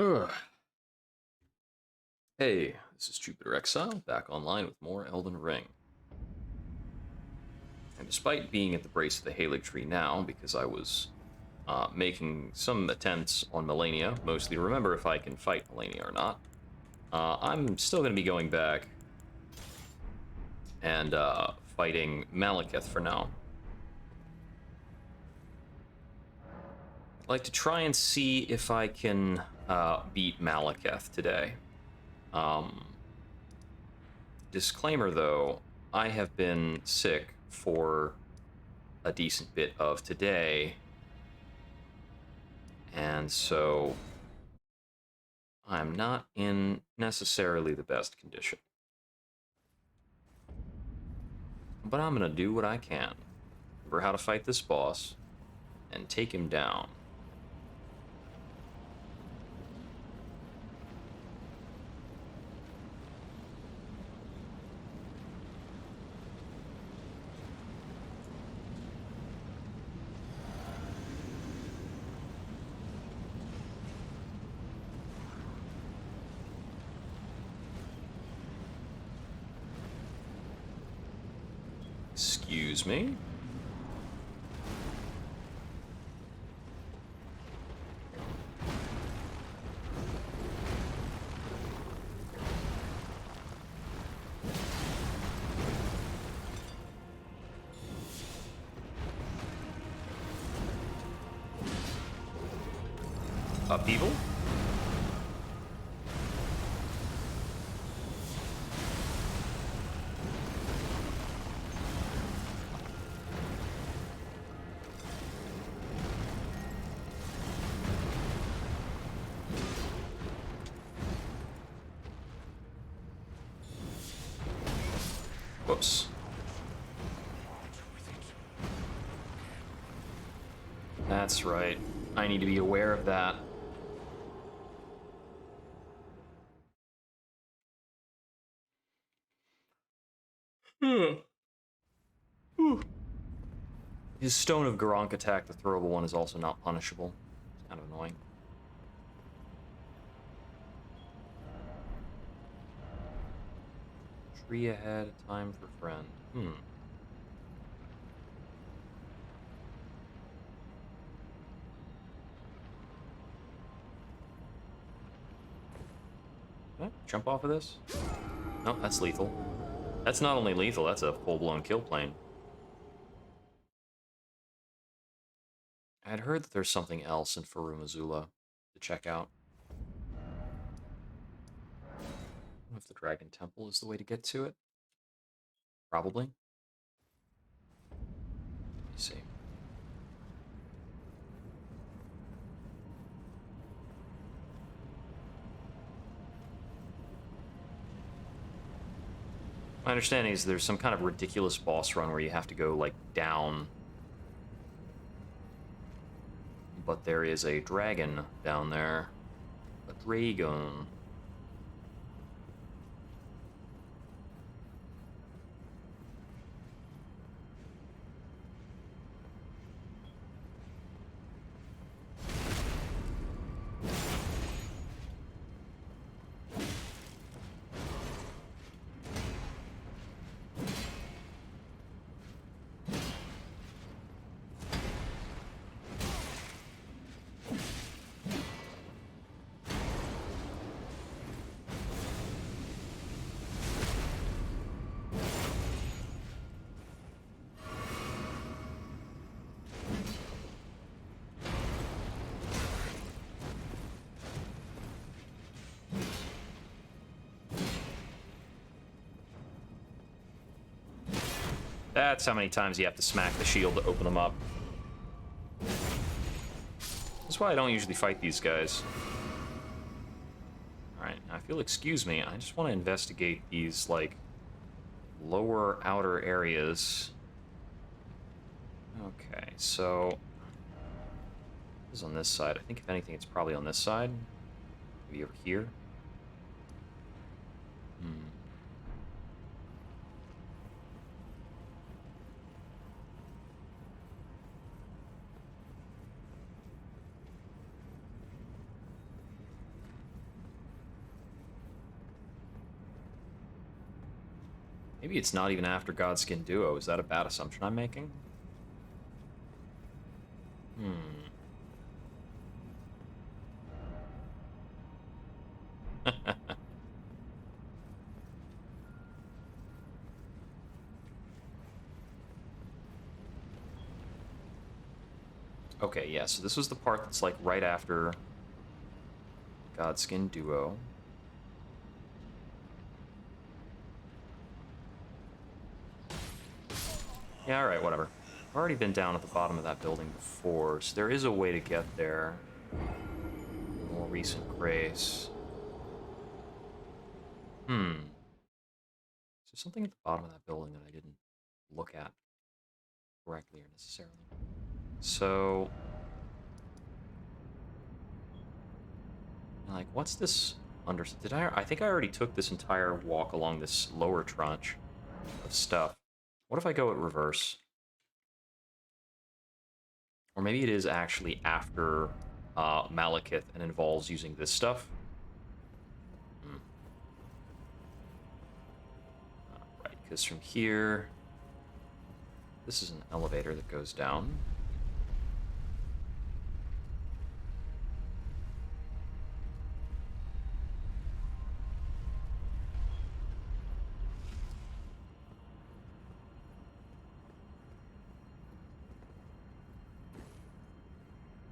Ugh. Hey, this is Jupiter Exile, back online with more Elden Ring. And despite being at the base of the Halig tree now, because I was making some attempts on Melania, mostly to remember if I can fight Melania or not, I'm still going to be going back and fighting Malekith for now. I'd like to try and see if I can beat Malekith today. Disclaimer though, I have been sick for a decent bit of today, and so I'm not in necessarily the best condition. But I'm gonna do what I can. Remember how to fight this boss and take him down. Excuse me. Upheaval? Whoops. That's right. I need to be aware of that. His Stone of Garank attack, the throwable one, is also not punishable. It's kind of annoying. Tree ahead, time for friend. Jump off of this? No, that's lethal. That's not only lethal, that's a full-blown kill plane. I'd heard that there's something else in Farum Azula to check out. I don't know if the Dragon Temple is the way to get to it. Probably. Let me see. My understanding is there's some kind of ridiculous boss run where you have to go, like, down. But there is a dragon down there. A dragon. That's how many times you have to smack the shield to open them up. That's why I don't usually fight these guys. Alright, now if you'll excuse me, I just want to investigate these, like, lower outer areas. Okay, so... this is on this side. I think, if anything, it's probably on this side. Maybe over here. Maybe it's not even after Godskin Duo. Is that a bad assumption I'm making? Hmm. Okay, yeah, so this was the part that's like right after Godskin Duo. Yeah, alright, whatever. I've already been down at the bottom of that building before, so there is a way to get there. More recent grace. Is there something at the bottom of that building that I didn't look at correctly or necessarily? So, like, what's this under... I think I already took this entire walk along this lower tranche of stuff. What if I go at reverse? Or maybe it is actually after Malekith and involves using this stuff. Right, because from here... This is an elevator that goes down.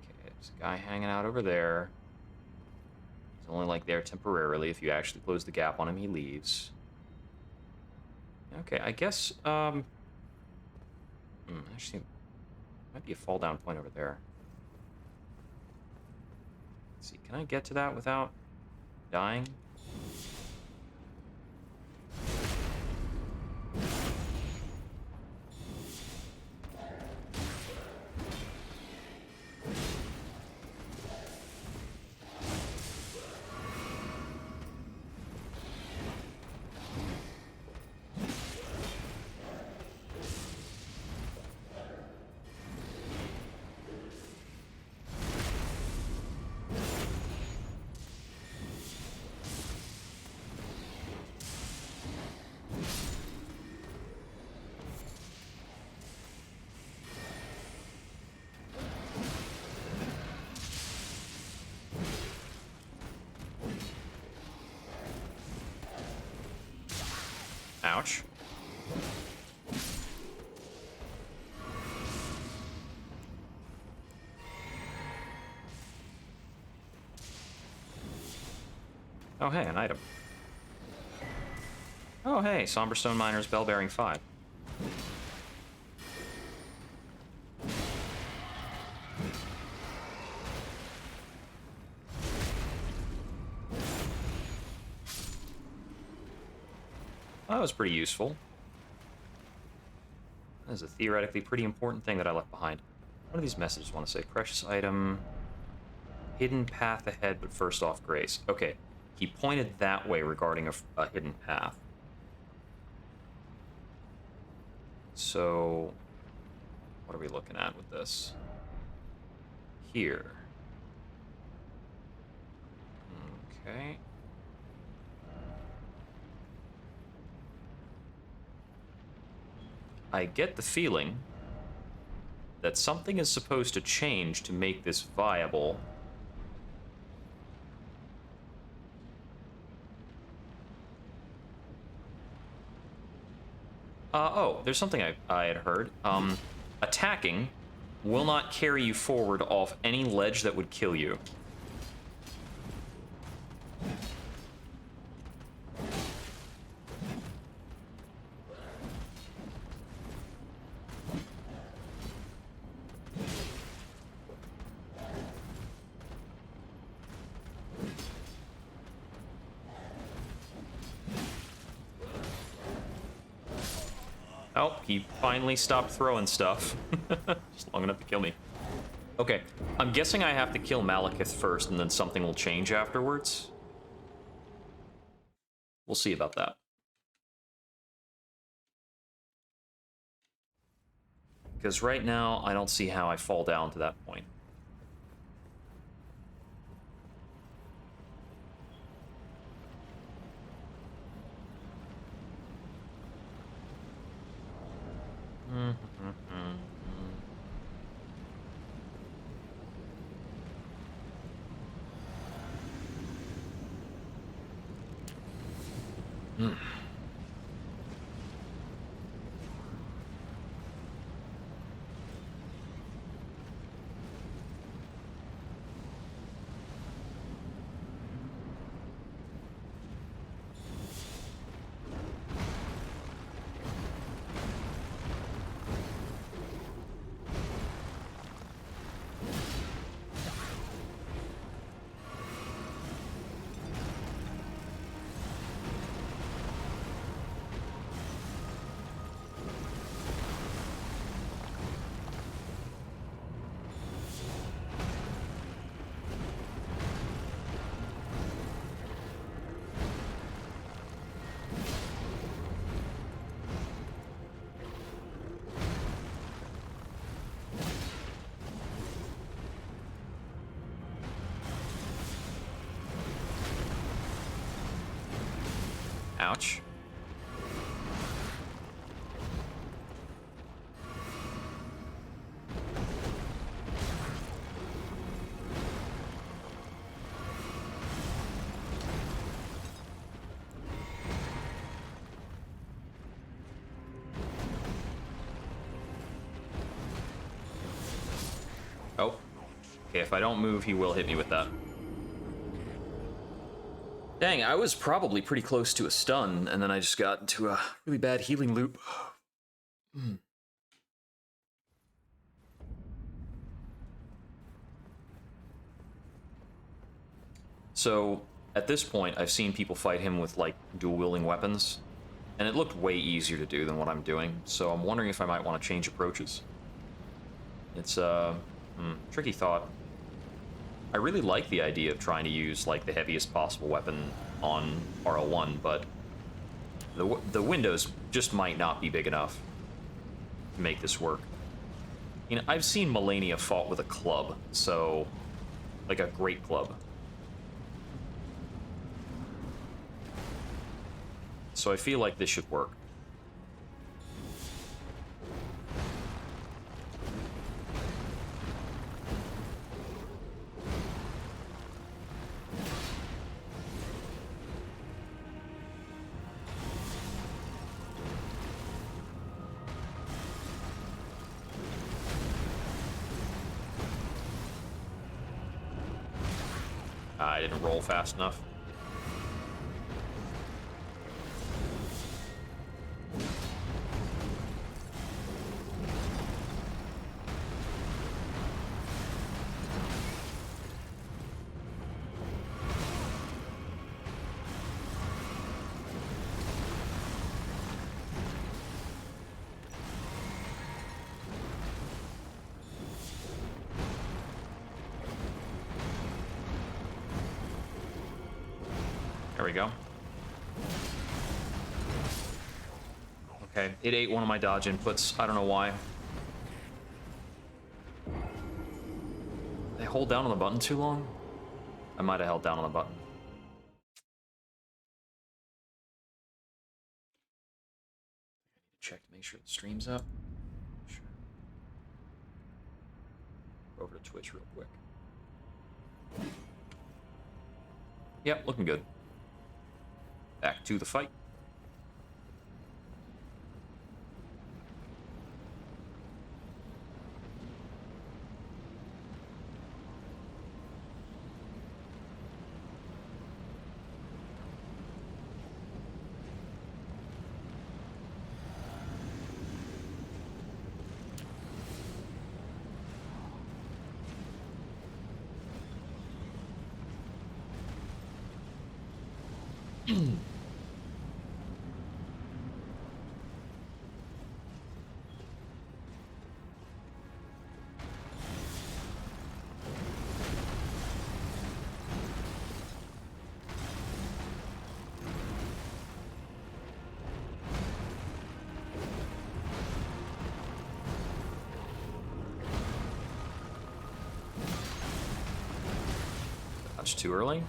Okay, there's a guy hanging out over there. He's only, like, there temporarily. If you actually close the gap on him, he leaves. Okay, I guess, actually, might be a fall down point over there. Let's see, can I get to that without dying? Ouch. Oh, hey, an item. Oh, hey, Somberstone Miner's Bell Bearing 5. That was pretty useful. That is a theoretically pretty important thing that I left behind. What do these messages want to say? Precious item. Hidden path ahead, but first off, grace. Okay, he pointed that way regarding a hidden path. So, what are we looking at with this? Here. Okay. I get the feeling that something is supposed to change to make this viable. Oh, there's something I had heard. Attacking will not carry you forward off any ledge that would kill you. Oh, he finally stopped throwing stuff. Just long enough to kill me. Okay, I'm guessing I have to kill Malekith first, and then something will change afterwards. We'll see about that. Because right now, I don't see how I fall down to that point. Ouch. Oh. Okay, if I don't move, he will hit me with that. Dang, I was probably pretty close to a stun, and then I just got into a really bad healing loop. So, at this point, I've seen people fight him with, like, dual-wielding weapons, and it looked way easier to do than what I'm doing, so I'm wondering if I might want to change approaches. It's, tricky thought. I really like the idea of trying to use, like, the heaviest possible weapon on RL1, but the windows just might not be big enough to make this work. You know, I've seen Melania fought with a club, so, like a great club. So I feel like this should work. I didn't roll fast enough. There we go. Okay, it ate one of my dodge inputs. I don't know why. Did I hold down on the button too long? I might have held down on the button. I need to check to make sure the stream's up. Sure. Go over to Twitch real quick. Yep, looking good. Back to the fight. Much too early.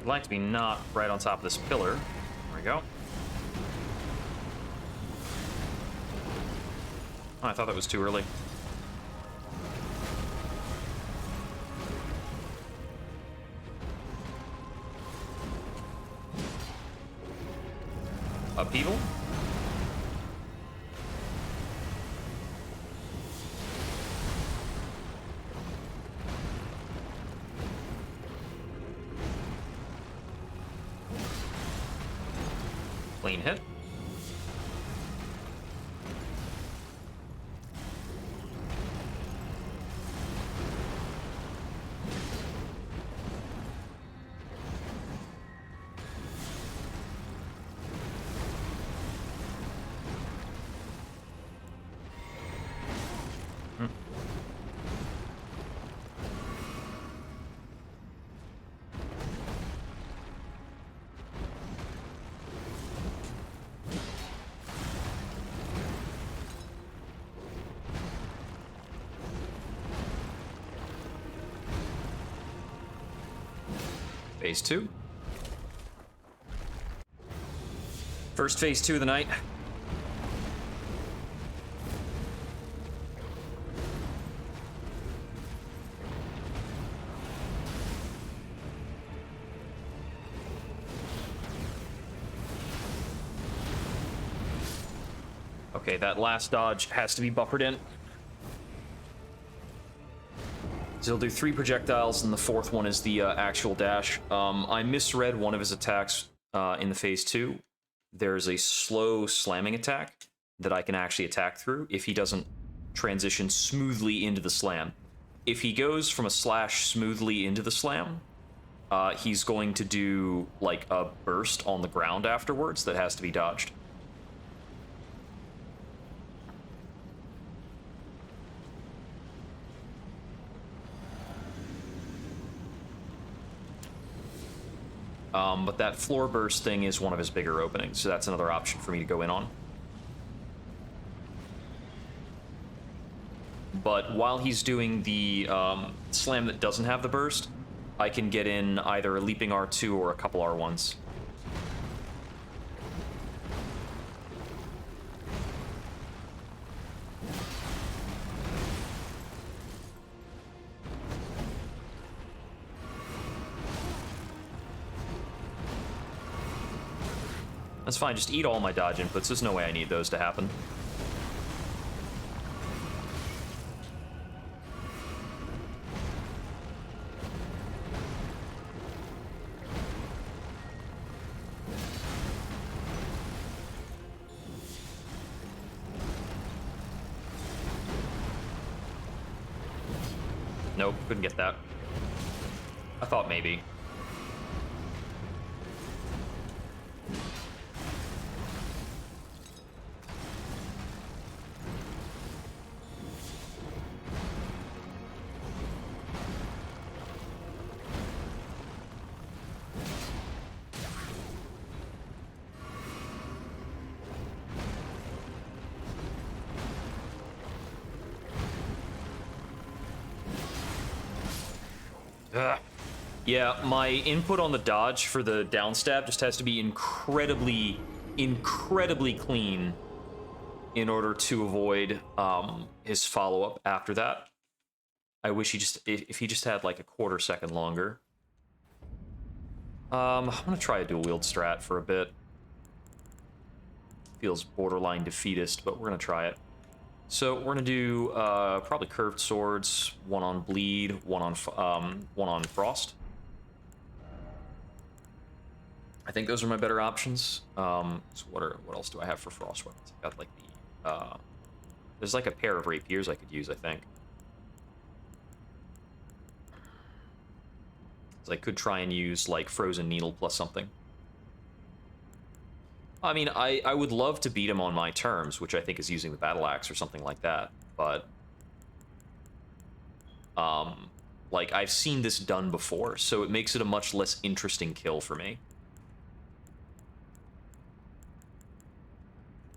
I'd like to be not right on top of this pillar. There we go. Oh, I thought that was too early. Upheaval? Clean hit. Phase 2. First phase 2 of the night. Okay, that last dodge has to be buffered in. So he'll do 3 projectiles, and the 4th one is the actual dash. I misread one of his attacks in the phase 2. There's a slow slamming attack that I can actually attack through if he doesn't transition smoothly into the slam. If he goes from a slash smoothly into the slam, he's going to do like a burst on the ground afterwards that has to be dodged. But that floor burst thing is one of his bigger openings, so that's another option for me to go in on. But while he's doing the slam that doesn't have the burst, I can get in either a leaping R2 or a couple R1s. That's fine, just eat all my dodge inputs. There's no way I need those to happen. Nope, couldn't get that. I thought maybe. Ugh. Yeah, my input on the dodge for the downstab just has to be incredibly clean in order to avoid his follow-up after that. I wish if he just had like a quarter second longer. I'm gonna try a dual wield strat for a bit. Feels borderline defeatist, but we're gonna try it. So we're gonna do probably curved swords, one on bleed, one on frost. I think those are my better options. So what else do I have for frost weapons? I got like the there's like a pair of rapiers I could use, I think. So I could try and use like frozen needle plus something. I mean, I would love to beat him on my terms, which I think is using the battle axe or something like that, but like I've seen this done before, so it makes it a much less interesting kill for me.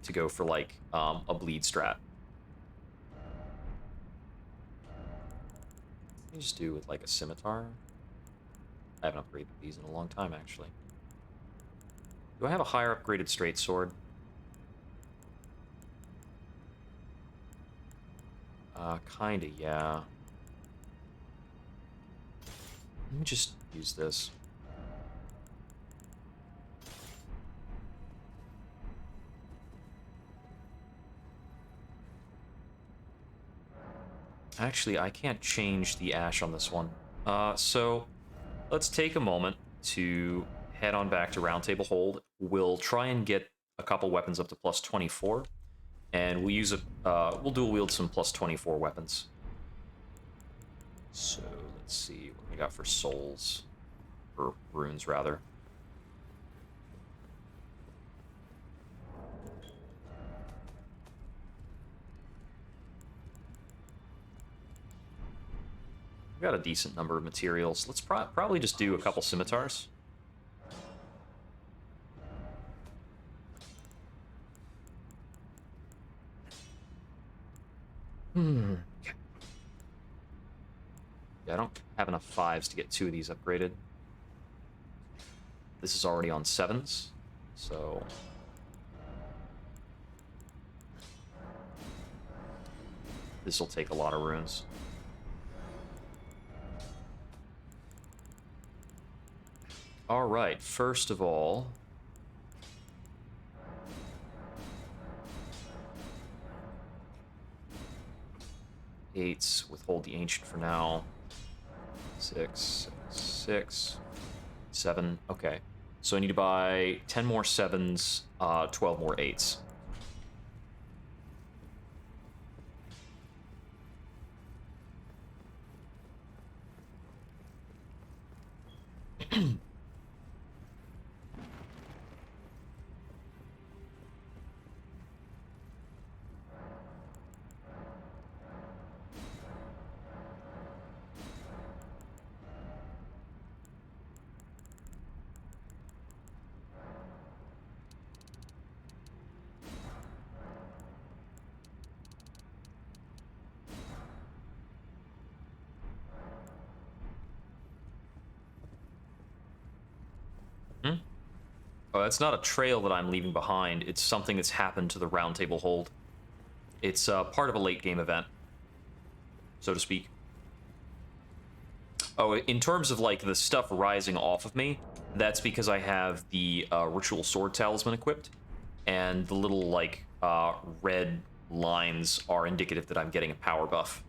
To go for like a bleed strat. I just do with like a scimitar. I haven't upgraded these in a long time, actually. Do I have a higher upgraded straight sword? Kinda, yeah. Let me just use this. Actually, I can't change the ash on this one. So let's take a moment to head on back to Roundtable Hold. We'll try and get a couple weapons up to plus 24, and we'll use we'll dual wield some plus 24 weapons. So let's see what we got for souls, or runes rather. We've got a decent number of materials. Let's probably just do a couple scimitars. Okay. Yeah, I don't have enough 5s to get 2 of these upgraded. This is already on 7s, so... this will take a lot of runes. Alright, first of all... 8s, withhold the ancient for now. 6, 6, 7, okay. So I need to buy 10 more 7s, 12 more 8s. Oh, that's not a trail that I'm leaving behind. It's something that's happened to the Roundtable Hold. It's part of a late-game event, so to speak. Oh, in terms of, like, the stuff rising off of me, that's because I have the Ritual Sword Talisman equipped, and the little, like, red lines are indicative that I'm getting a power buff.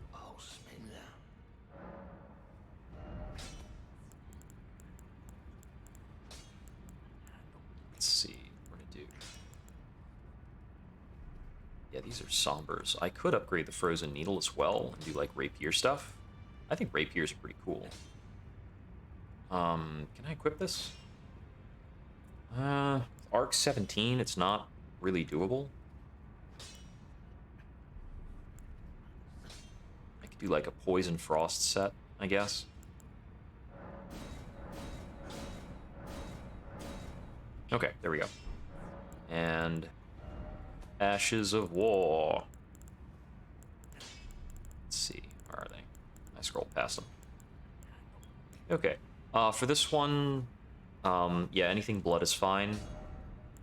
Let's see what we're gonna do. Yeah, these are sombers. I could upgrade the Frozen Needle as well and do, like, rapier stuff. I think rapiers are pretty cool. Can I equip this? Arc 17, it's not really doable. I could do, like, a Poison Frost set, I guess. Okay, there we go. And Ashes of War. Let's see, where are they? I scrolled past them. Okay, for this one, yeah, anything blood is fine.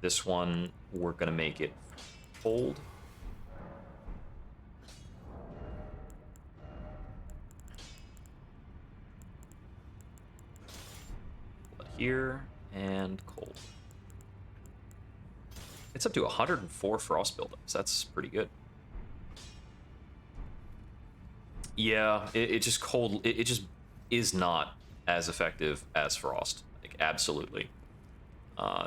This one, we're gonna make it cold. Blood here, and cold. It's up to 104 frost buildups. That's pretty good. Yeah, it just cold. It just is not as effective as frost. Like, absolutely.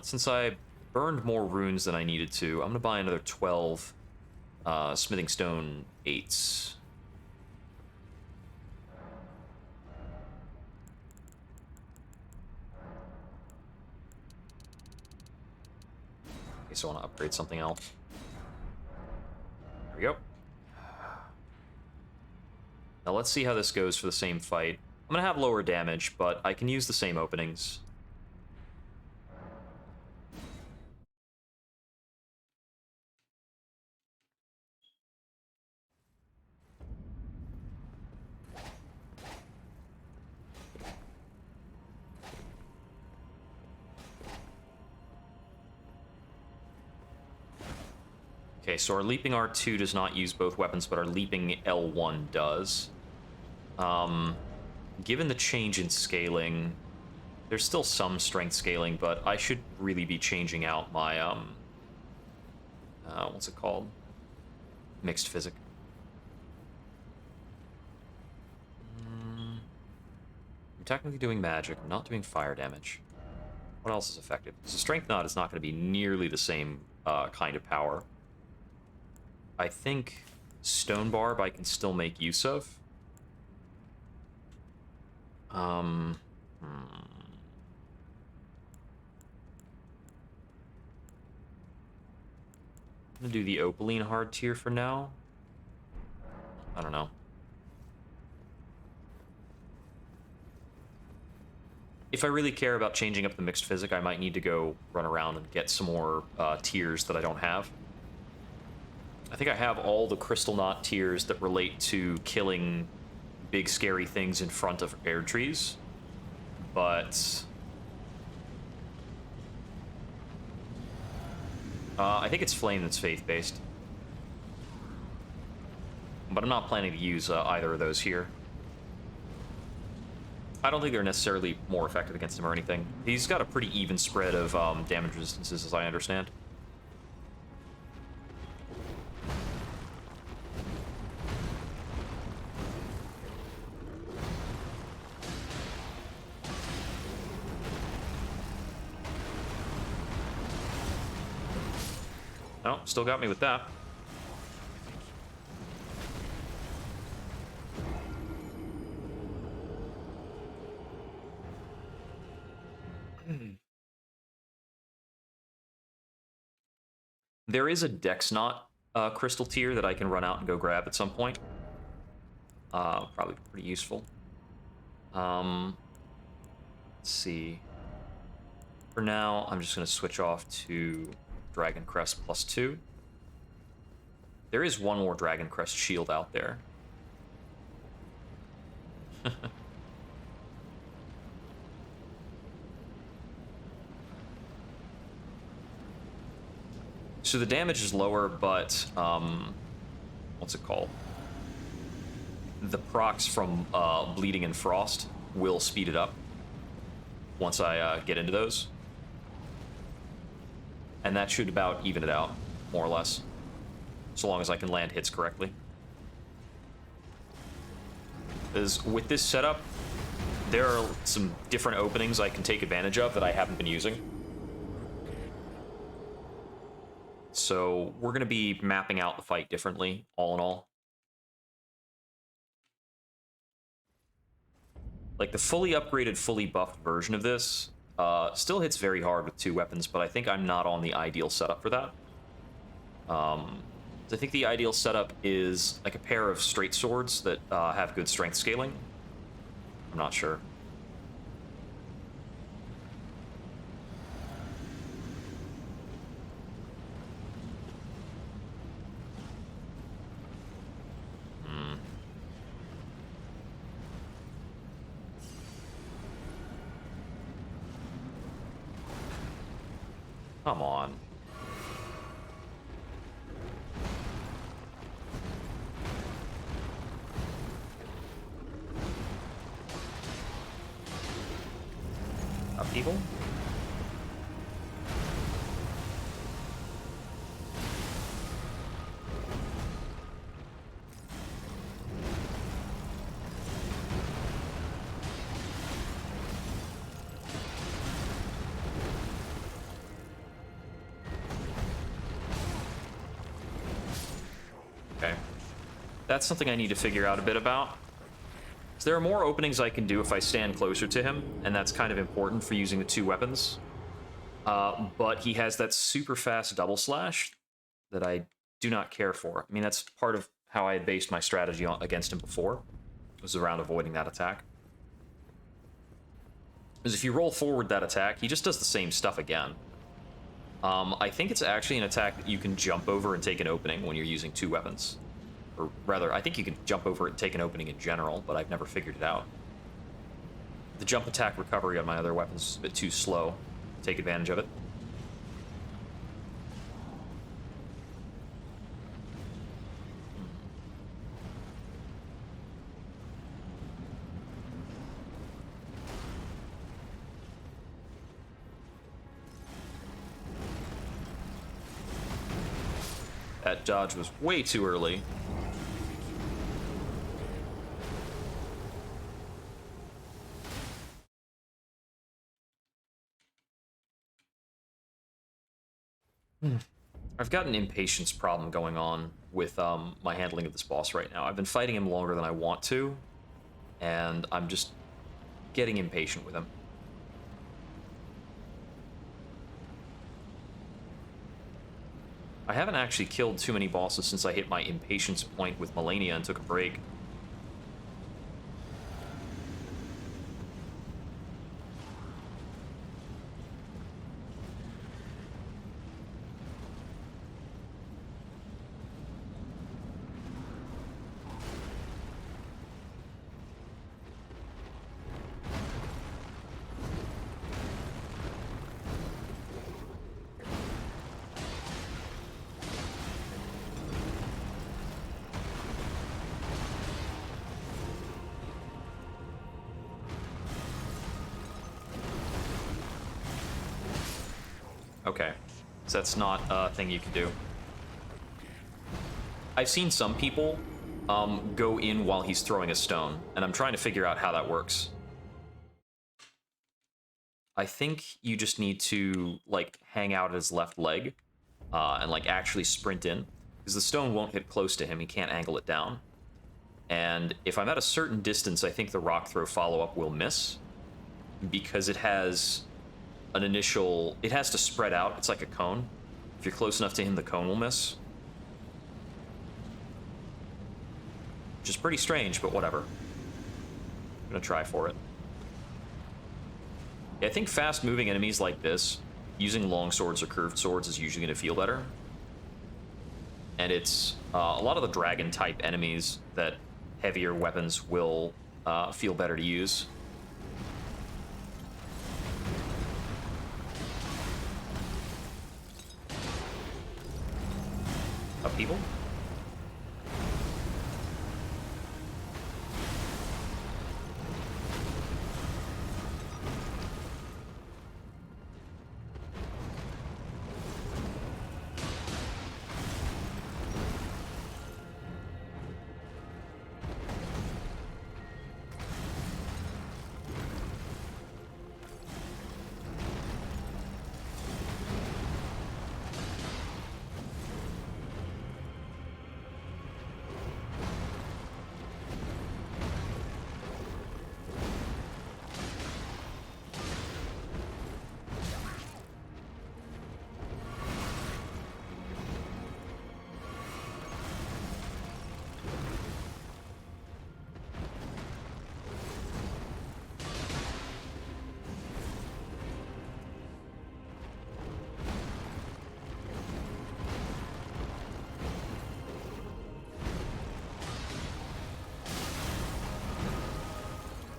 Since I burned more runes than I needed to, I'm gonna buy another 12 smithing stone 8s. Okay, so I want to upgrade something else. There we go. Now let's see how this goes for the same fight. I'm gonna have lower damage, but I can use the same openings. Okay, so our leaping R2 does not use both weapons, but our leaping L1 does. Given the change in scaling, there's still some strength scaling, but I should really be changing out my, what's it called? Mixed physic. I'm technically doing magic. I'm not doing fire damage. What else is effective? So strength knot is not going to be nearly the same kind of power. I think stone barb I can still make use of. I'm gonna do the opaline hard tier for now. I don't know. If I really care about changing up the mixed physic, I might need to go run around and get some more tiers that I don't have. I think I have all the crystal knot tiers that relate to killing big scary things in front of air trees, but I think it's flame that's faith-based. But I'm not planning to use either of those here. I don't think they're necessarily more effective against him or anything. He's got a pretty even spread of damage resistances, as I understand. Oh, still got me with that. There is a Dex Knot crystal tier that I can run out and go grab at some point. Probably pretty useful. Let's see. For now, I'm just going to switch off to Dragon Crest +2. There is one more Dragon Crest shield out there. So the damage is lower, but what's it called? The procs from Bleeding and Frost will speed it up once I get into those. And that should about even it out, more or less. So long as I can land hits correctly. Because with this setup, there are some different openings I can take advantage of that I haven't been using. So we're going to be mapping out the fight differently, all in all. Like the fully upgraded, fully buffed version of this still hits very hard with 2 weapons, but I think I'm not on the ideal setup for that. I think the ideal setup is like a pair of straight swords that have good strength scaling. I'm not sure. Come on. Upheaval? Okay. That's something I need to figure out a bit about. So there are more openings I can do if I stand closer to him, and that's kind of important for using the 2 weapons. But he has that super fast double slash that I do not care for. I mean, that's part of how I had based my strategy against him before, was around avoiding that attack. Because if you roll forward that attack, he just does the same stuff again. I think it's actually an attack that you can jump over and take an opening when you're using 2 weapons. Or rather, I think you can jump over it and take an opening in general, but I've never figured it out. The jump attack recovery on my other weapons is a bit too slow to take advantage of it. That dodge was way too early. I've got an impatience problem going on with my handling of this boss right now. I've been fighting him longer than I want to, and I'm just getting impatient with him. I haven't actually killed too many bosses since I hit my impatience point with Melania and took a break. Okay, so that's not a thing you can do. I've seen some people go in while he's throwing a stone, and I'm trying to figure out how that works. I think you just need to, like, hang out his left leg and, like, actually sprint in, because the stone won't hit close to him. He can't angle it down. And if I'm at a certain distance, I think the rock throw follow-up will miss, because it has an initial... It has to spread out. It's like a cone. If you're close enough to him, the cone will miss. Which is pretty strange, but whatever. I'm gonna try for it. Yeah, I think fast-moving enemies like this, using long swords or curved swords is usually gonna feel better. And it's a lot of the dragon-type enemies that heavier weapons will feel better to use. People?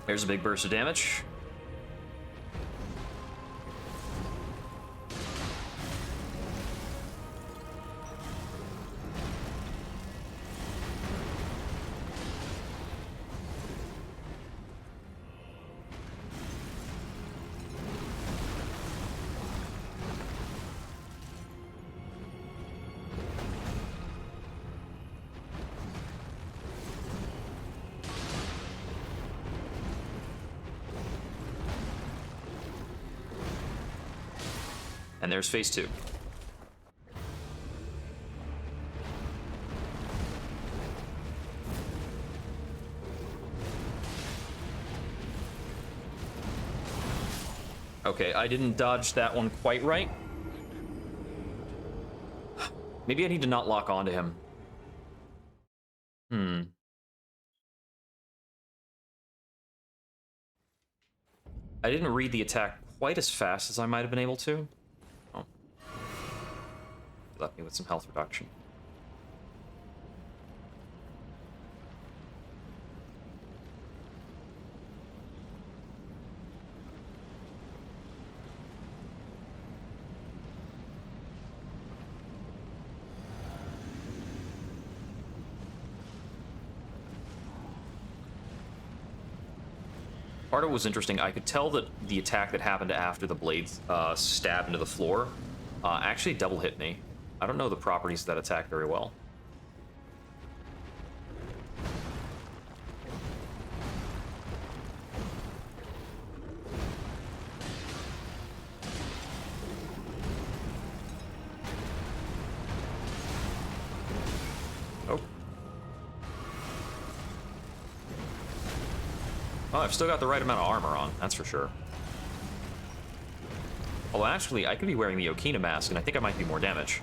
There's a big burst of damage. And there's phase 2. Okay, I didn't dodge that one quite right. Maybe I need to not lock onto him. I didn't read the attack quite as fast as I might have been able to. Oh. Left me with some health reduction. Part of it was interesting. I could tell that the attack that happened after the blades stabbed into the floor actually double hit me. I don't know the properties of that attack very well. Oh. Oh, I've still got the right amount of armor on, that's for sure. Although, actually, I could be wearing the Okina mask, and I think I might do more damage.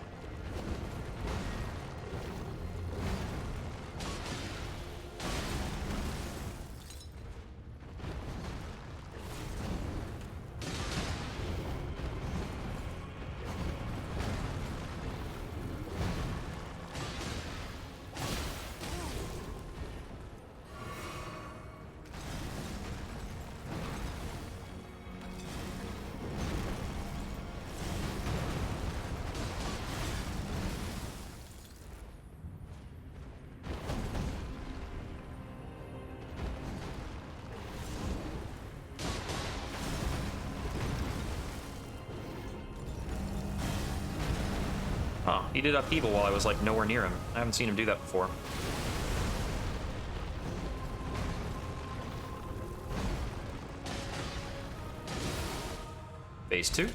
Huh, he did upheaval while I was, like, nowhere near him. I haven't seen him do that before. Phase 2.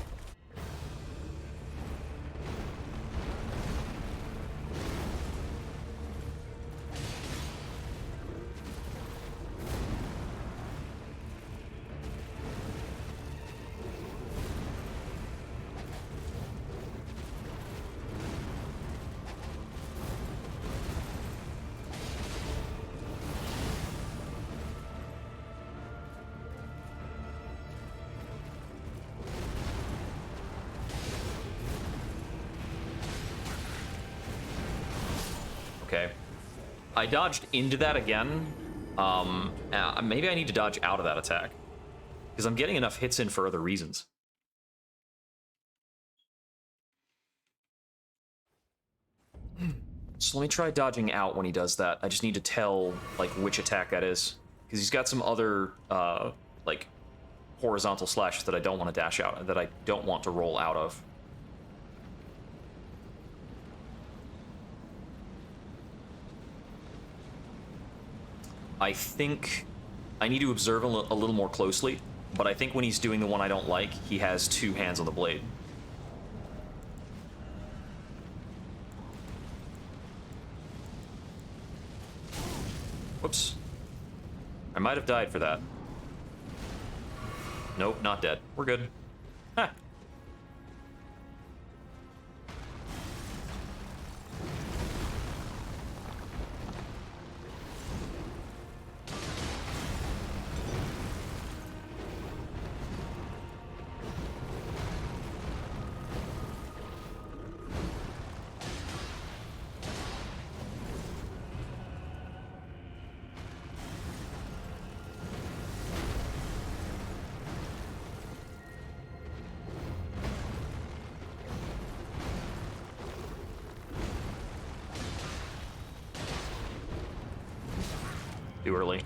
Okay. I dodged into that again. Maybe I need to dodge out of that attack. Because I'm getting enough hits in for other reasons. So let me try dodging out when he does that. I just need to tell, like, which attack that is. Because he's got some other, like, horizontal slashes that I don't want to dash out, that I don't want to roll out of. I think I need to observe a little more closely, but I think when he's doing the one I don't like, he has two hands on the blade. Whoops. I might have died for that. Nope, not dead. We're good. Ha! Too early.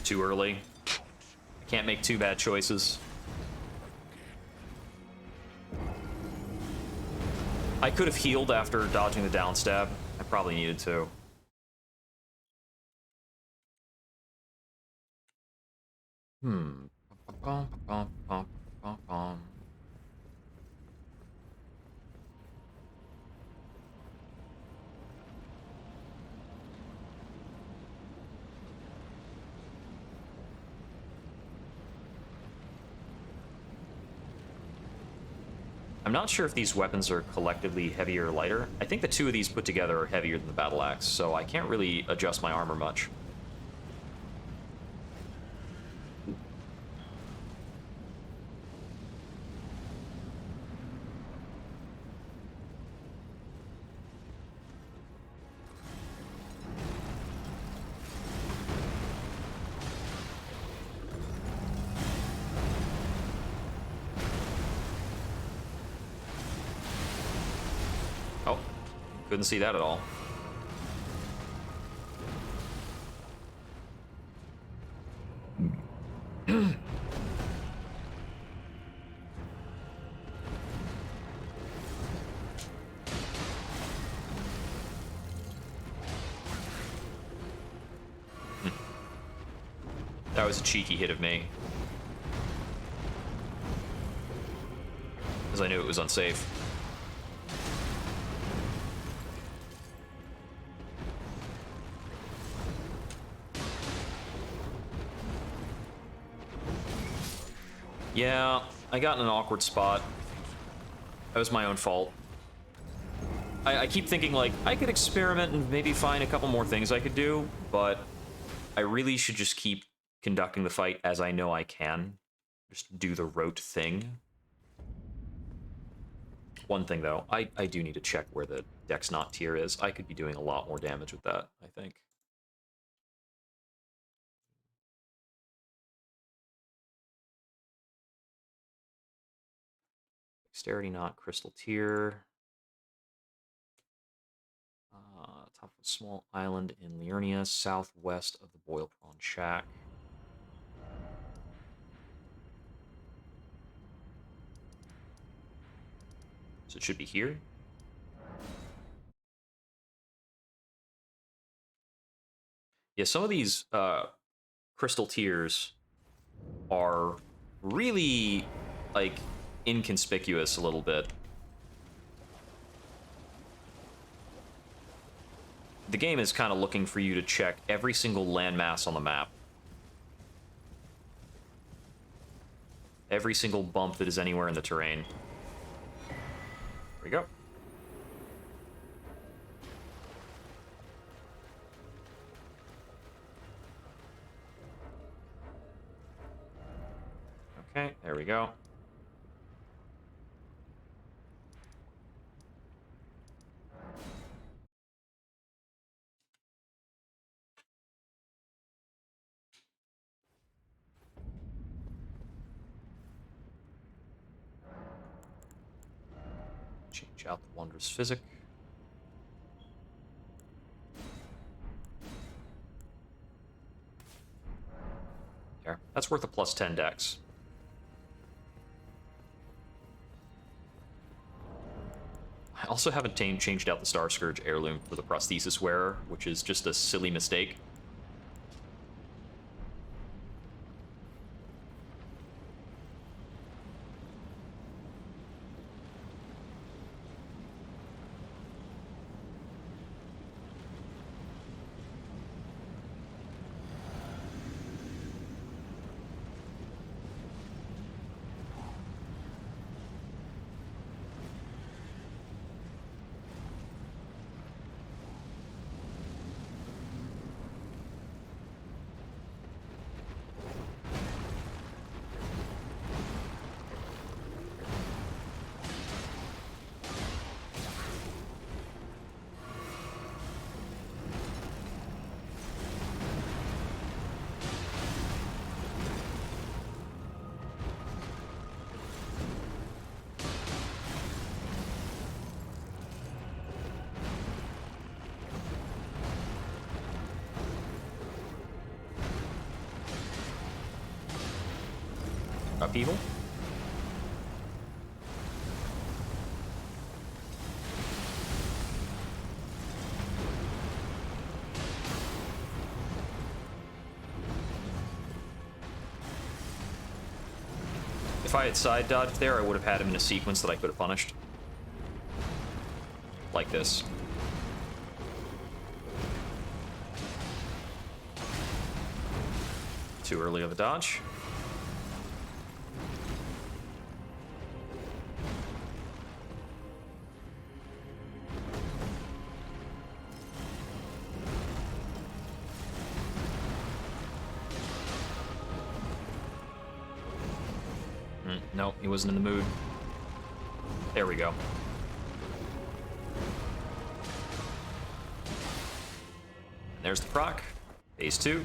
Too early. I can't make two bad choices. I could have healed after dodging the down stab. I probably needed to. I'm not sure if these weapons are collectively heavier or lighter. I think the two of these put together are heavier than the battle axe, so I can't really adjust my armor much. Oh, couldn't see that at all. That was a cheeky hit of me. Because I knew it was unsafe. Yeah, I got in an awkward spot. That was my own fault. I keep thinking, like, I could experiment and maybe find a couple more things I could do, but I really should just keep conducting the fight as I know I can. Just do the rote thing. One thing, though, I do need to check where the Dex Not tier is. I could be doing a lot more damage with that, I think. Dexterity Not, Crystal Tier. Top of a small island in Liurnia, southwest of the Boil Prawn Shack. So it should be here. Yeah, some of these crystal tiers are really, like, inconspicuous a little bit. The game is kind of looking for you to check every single landmass on the map. Every single bump that is anywhere in the terrain. There we go. Okay, there we go. Change out the Wondrous Physic. There. That's worth a plus 10 dex. I also haven't changed out the Star Scourge heirloom for the prosthesis wearer, which is just a silly mistake. Upheaval. If I had side dodged there, I would have had him in a sequence that I could have punished. Like this. Too early of a dodge. No, he wasn't in the mood. There we go. And there's the proc. Phase 2.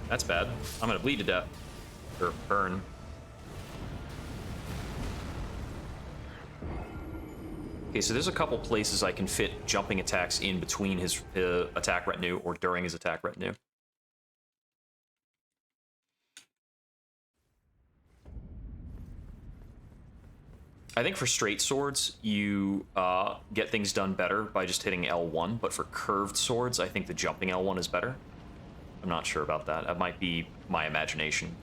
That's bad. I'm gonna bleed to death. Or burn. Okay, so there's a couple places I can fit jumping attacks in between his attack retinue or during his attack retinue. I think for straight swords, you get things done better by just hitting L1, but for curved swords, I think the jumping L1 is better. I'm not sure about that. That might be my imagination.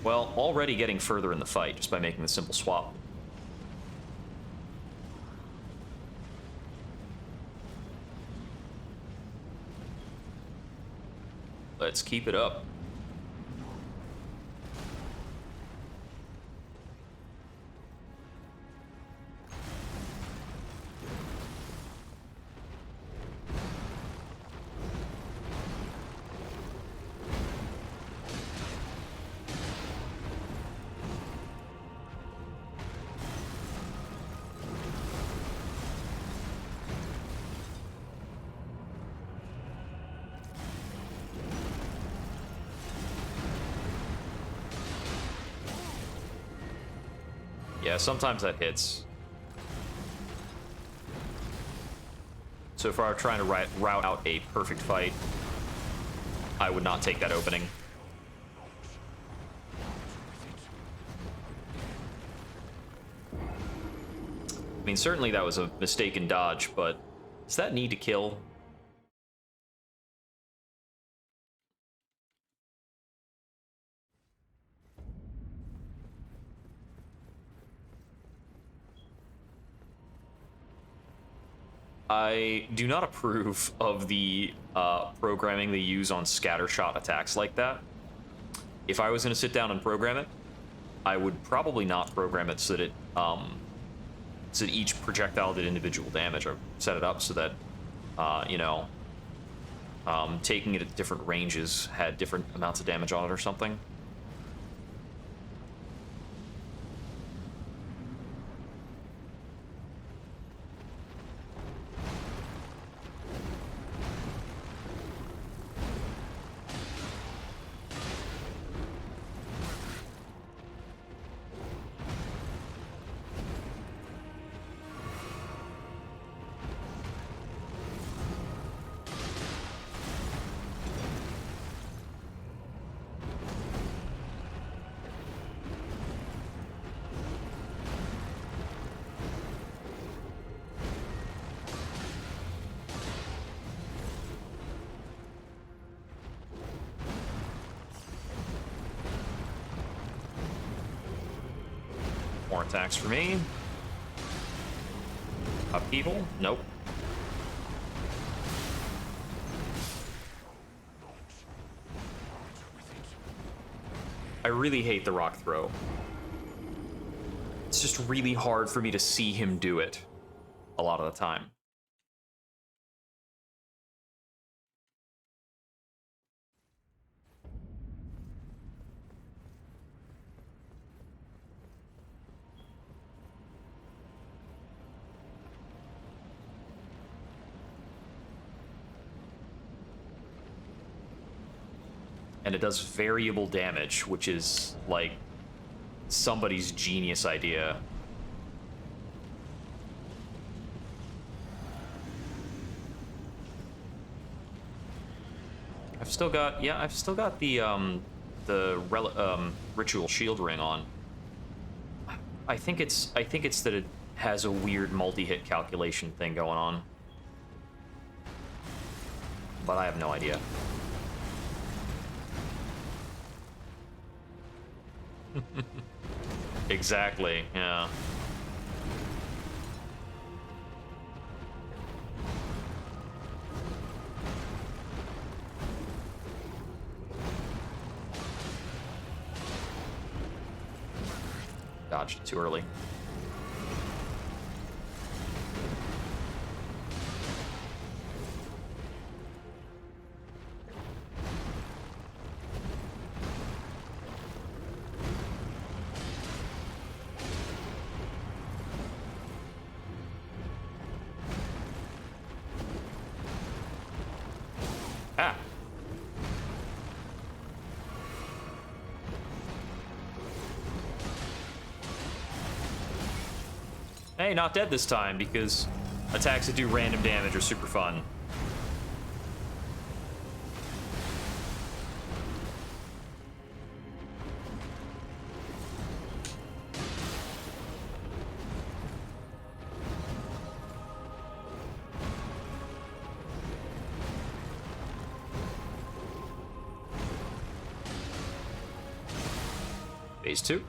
Well, already getting further in the fight just by making the simple swap. Let's keep it up. Yeah, sometimes that hits. So if I were trying to route out a perfect fight, I would not take that opening. I mean, certainly that was a mistaken dodge, but does that need to kill? I do not approve of the programming they use on scattershot attacks like that. If I was going to sit down and program it, I would probably not program it so that each projectile did individual damage. I would set it up so that, you know, taking it at different ranges had different amounts of damage on it or something. More attacks for me. Upheaval? Nope. I really hate the rock throw. It's just really hard for me to see him do it a lot of the time. And it does variable damage, which is like somebody's genius idea. I've still got the ritual shield ring on. I think it's that it has a weird multi-hit calculation thing going on, but I have no idea. Exactly, yeah. Dodged too early. Hey, not dead this time, because attacks that do random damage are super fun. Phase 2.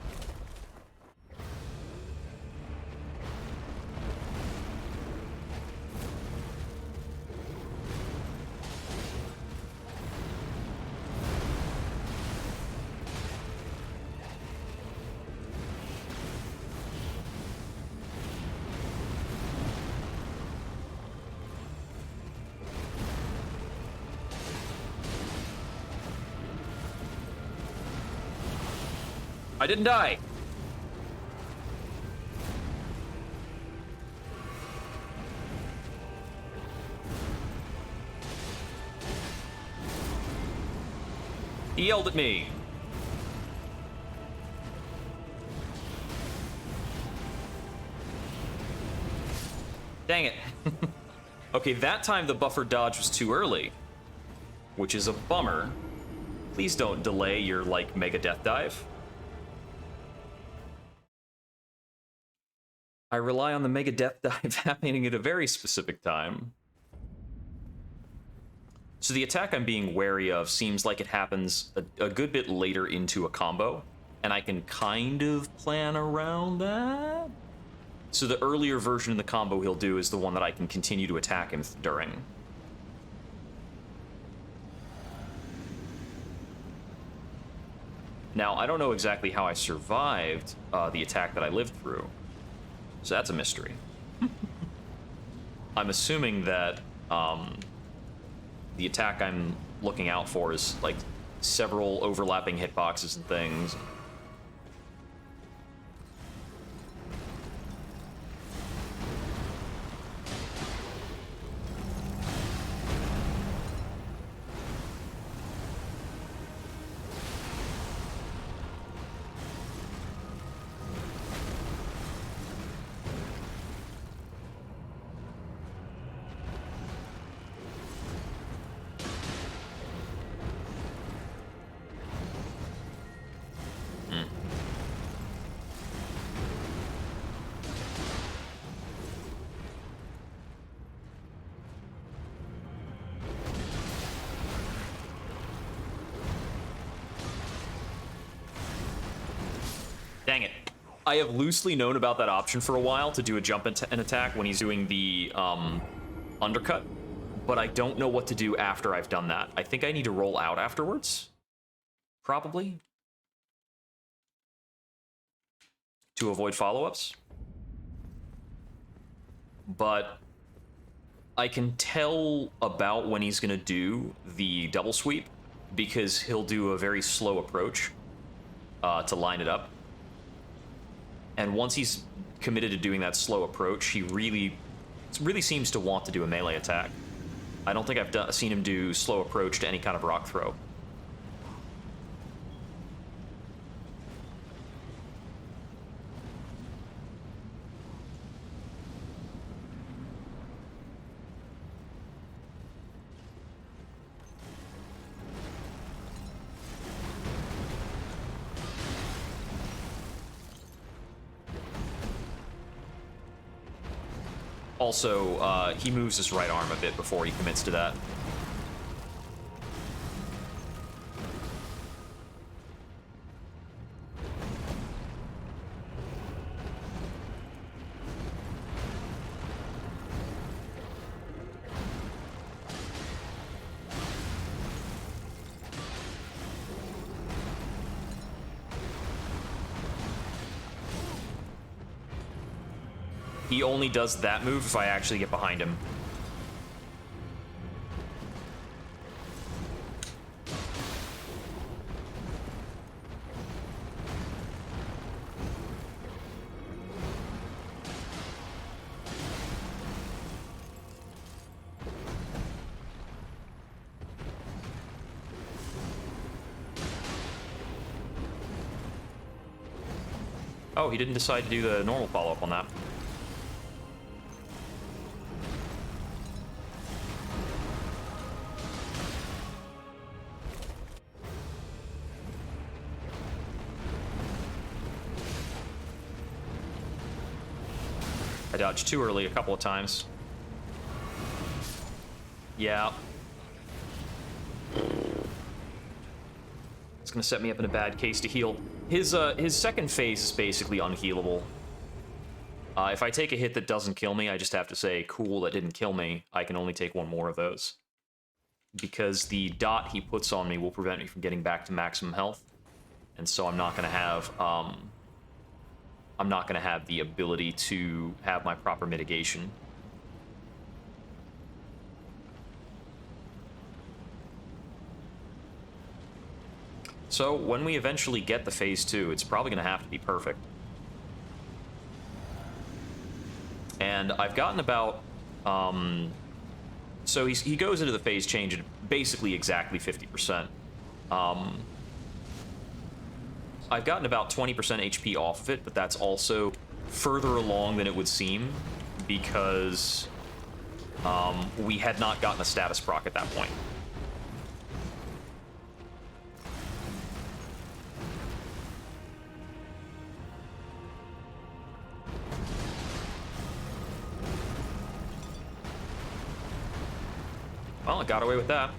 I didn't die. He yelled at me. Dang it. Okay, that time the buffer dodge was too early, which is a bummer. Please don't delay your, like, mega death dive. I rely on the mega death dive happening at a very specific time. So the attack I'm being wary of seems like it happens a good bit later into a combo, and I can kind of plan around that. So the earlier version of the combo he'll do is the one that I can continue to attack him during. Now, I don't know exactly how I survived the attack that I lived through, so that's a mystery. I'm assuming that the attack I'm looking out for is like several overlapping hitboxes and things. Dang it. I have loosely known about that option for a while to do a jump and attack when he's doing the undercut, but I don't know what to do after I've done that. I think I need to roll out afterwards, probably, to avoid follow-ups. But I can tell about when he's going to do the double sweep because he'll do a very slow approach to line it up. And once he's committed to doing that slow approach, he really seems to want to do a melee attack. I don't think I've seen him do slow approach to any kind of rock throw. Also, he moves his right arm a bit before he commits to that. He only does that move if I actually get behind him. Oh, he didn't decide to do the normal follow-up on that. dodged too early a couple of times. Yeah. It's gonna set me up in a bad case to heal. His second phase is basically unhealable. If I take a hit that doesn't kill me, I just have to say, cool, that didn't kill me. I can only take one more of those. Because the dot he puts on me will prevent me from getting back to maximum health. And so I'm not gonna have the ability to have my proper mitigation. So when we eventually get the phase 2, it's probably gonna have to be perfect. And I've gotten about so he goes into the phase change at basically exactly 50%. I've gotten about 20% HP off of it, but that's also further along than it would seem because we had not gotten a status proc at that point. Well, it got away with that.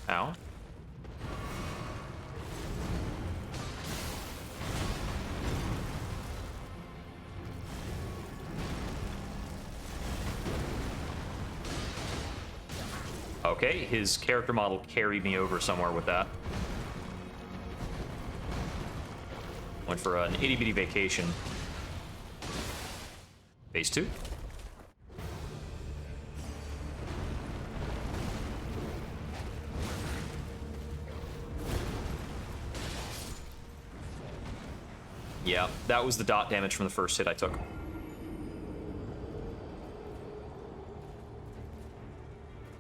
Ow. Okay, his character model carried me over somewhere with that. Went for an itty-bitty vacation. Phase 2. Yeah, that was the dot damage from the first hit I took.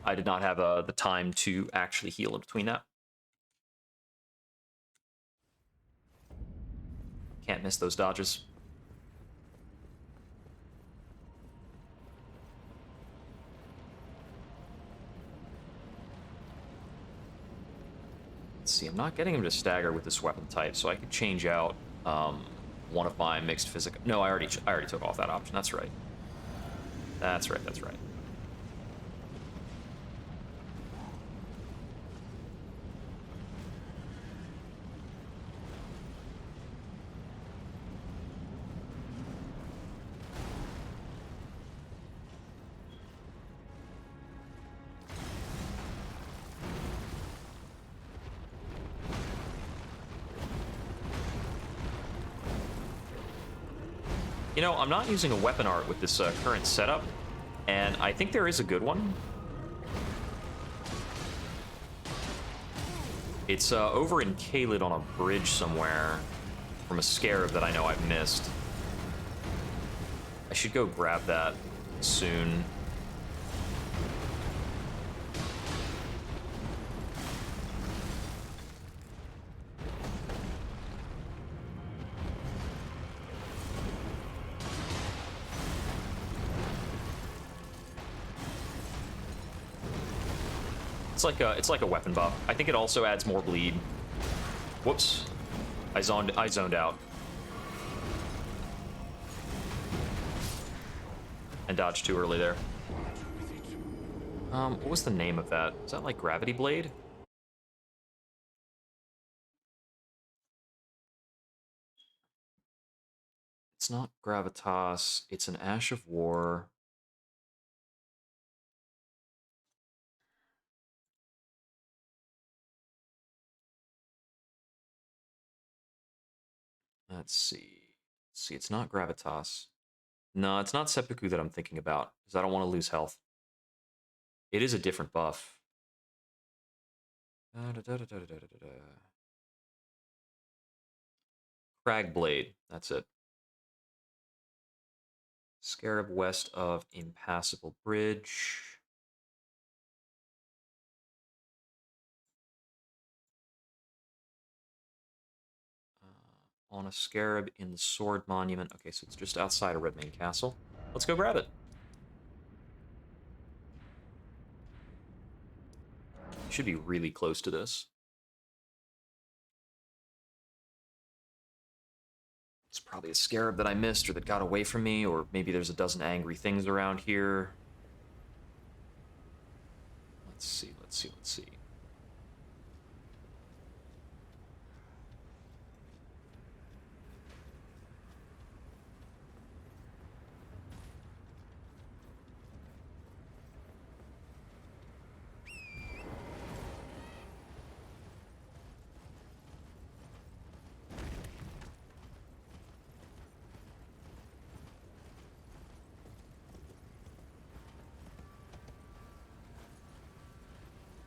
I did not have the time to actually heal in between that. Can't miss those dodges. Let's see, I'm not getting him to stagger with this weapon type, so I could change out one of my mixed physical. No, I already took off that option. That's right. That's right. That's right. You know, I'm not using a weapon art with this current setup, and I think there is a good one. It's over in Caelid on a bridge somewhere from a scarab that I know I've missed. I should go grab that soon. It's like a weapon buff. I think it also adds more bleed. Whoops. I zoned out. And dodged too early there. What was the name of that? Is that like Gravity Blade? It's not Gravitas. It's an Ash of War. Let's see. It's not Gravitas. No, it's not Seppuku that I'm thinking about, because I don't want to lose health. It is a different buff. Crag Blade, that's it. Scarab west of Impassable Bridge. On a scarab in the Sword Monument. Okay, so it's just outside of Redmane Castle. Let's go grab it. Should be really close to this. It's probably a scarab that I missed or that got away from me, or maybe there's a dozen angry things around here. Let's see, let's see, let's see.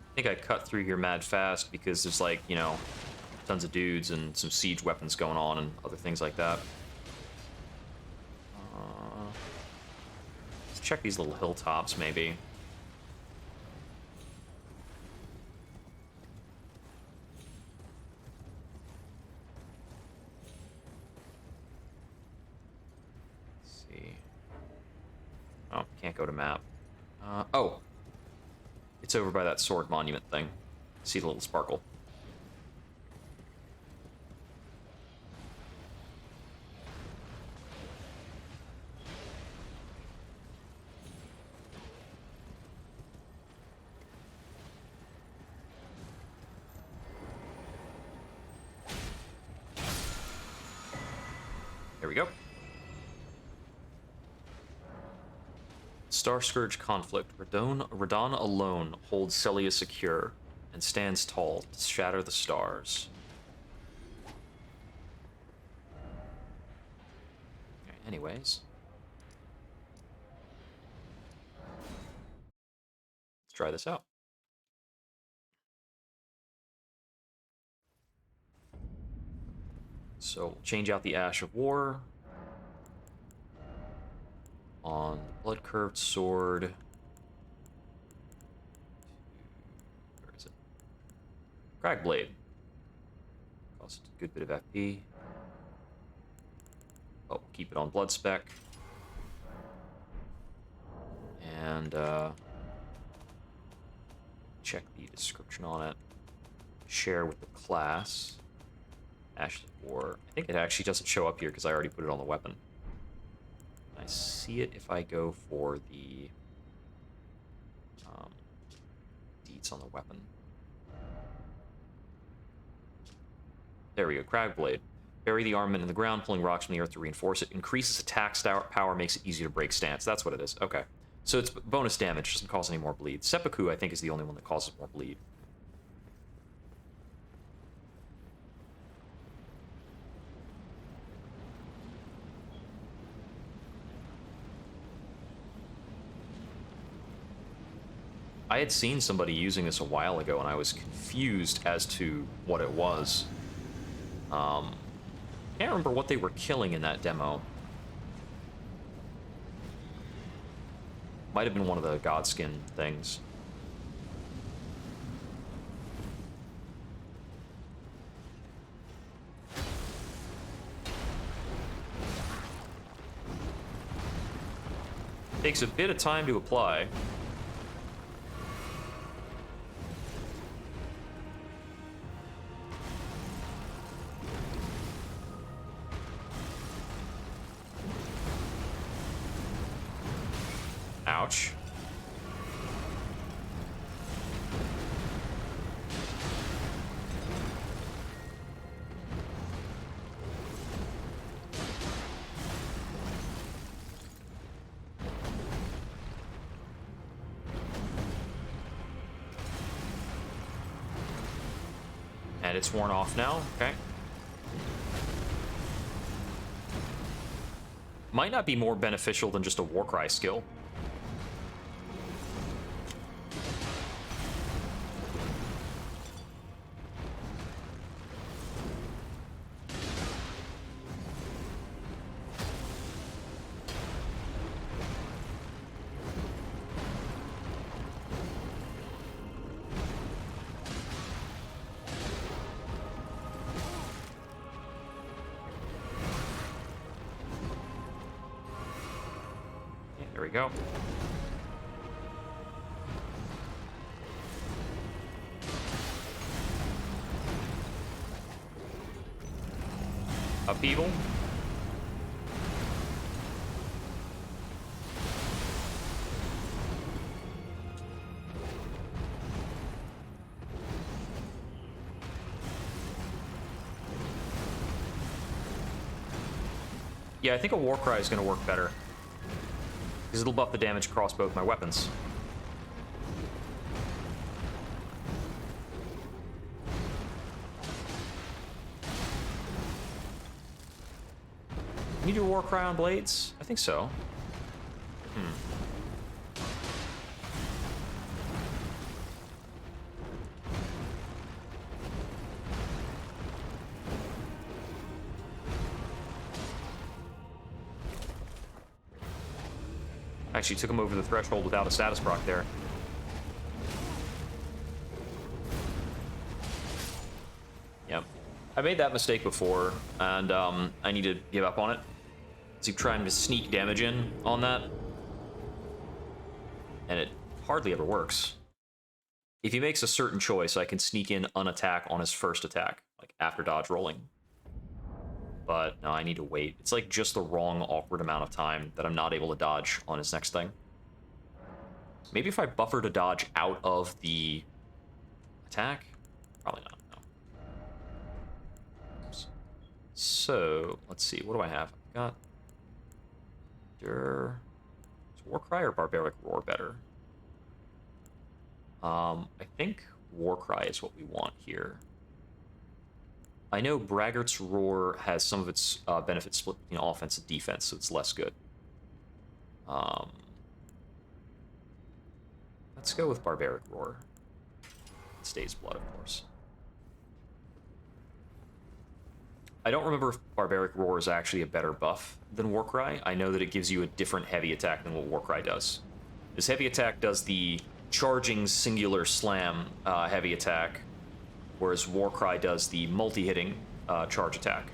I think I cut through here mad fast because there's like, you know, tons of dudes and some siege weapons going on and other things like that. Let's check these little hilltops, maybe. Let's see. Oh, can't go to map. Oh. It's over by that sword monument thing. See the little sparkle. There we go. Star Scourge conflict. Radon alone holds Celia secure and stands tall to shatter the stars. Okay, anyways. Let's try this out. So we'll change out the Ash of War on the Blood Curved Sword. Where is it? Crag Blade. Costs a good bit of FP. Oh, we'll keep it on Blood Spec. And check the description on it. Share with the class. Ash of War. I think it actually doesn't show up here because I already put it on the weapon. I see it if I go for the deets on the weapon. There we go, Crag Blade. Bury the armament in the ground, pulling rocks from the earth to reinforce it. Increases attack power, makes it easier to break stance. That's what it is. Okay. So it's bonus damage, doesn't cause any more bleed. Seppuku, I think, is the only one that causes more bleed. I had seen somebody using this a while ago, and I was confused as to what it was. Can't remember what they were killing in that demo. Might have been one of the Godskin things. Takes a bit of time to apply. Ouch. And it's worn off now, okay. Might not be more beneficial than just a Warcry skill. There we go. upheaval. Yeah, I think a Warcry is going to work better. Because it'll buff the damage across both my weapons. Can you do Warcry on blades? I think so. Actually took him over the threshold without a status proc there. Yep. I made that mistake before, and I need to give up on it. Keep trying to sneak damage in on that. And it hardly ever works. If he makes a certain choice, I can sneak in unattack on his first attack, like after dodge rolling. But no, I need to wait. It's like just the wrong awkward amount of time that I'm not able to dodge on his next thing. Maybe if I buffer to dodge out of the attack? Probably not, no. Oops. So, let's see, what do I have? I've got... Is Warcry or Barbaric Roar better? I think Warcry is what we want here. I know Braggart's Roar has some of its benefits split between offense and defense, so it's less good. Let's go with Barbaric Roar. It stays blood, of course. I don't remember if Barbaric Roar is actually a better buff than Warcry. I know that it gives you a different heavy attack than what Warcry does. This heavy attack does the charging singular slam heavy attack, whereas Warcry does the multi-hitting charge attack.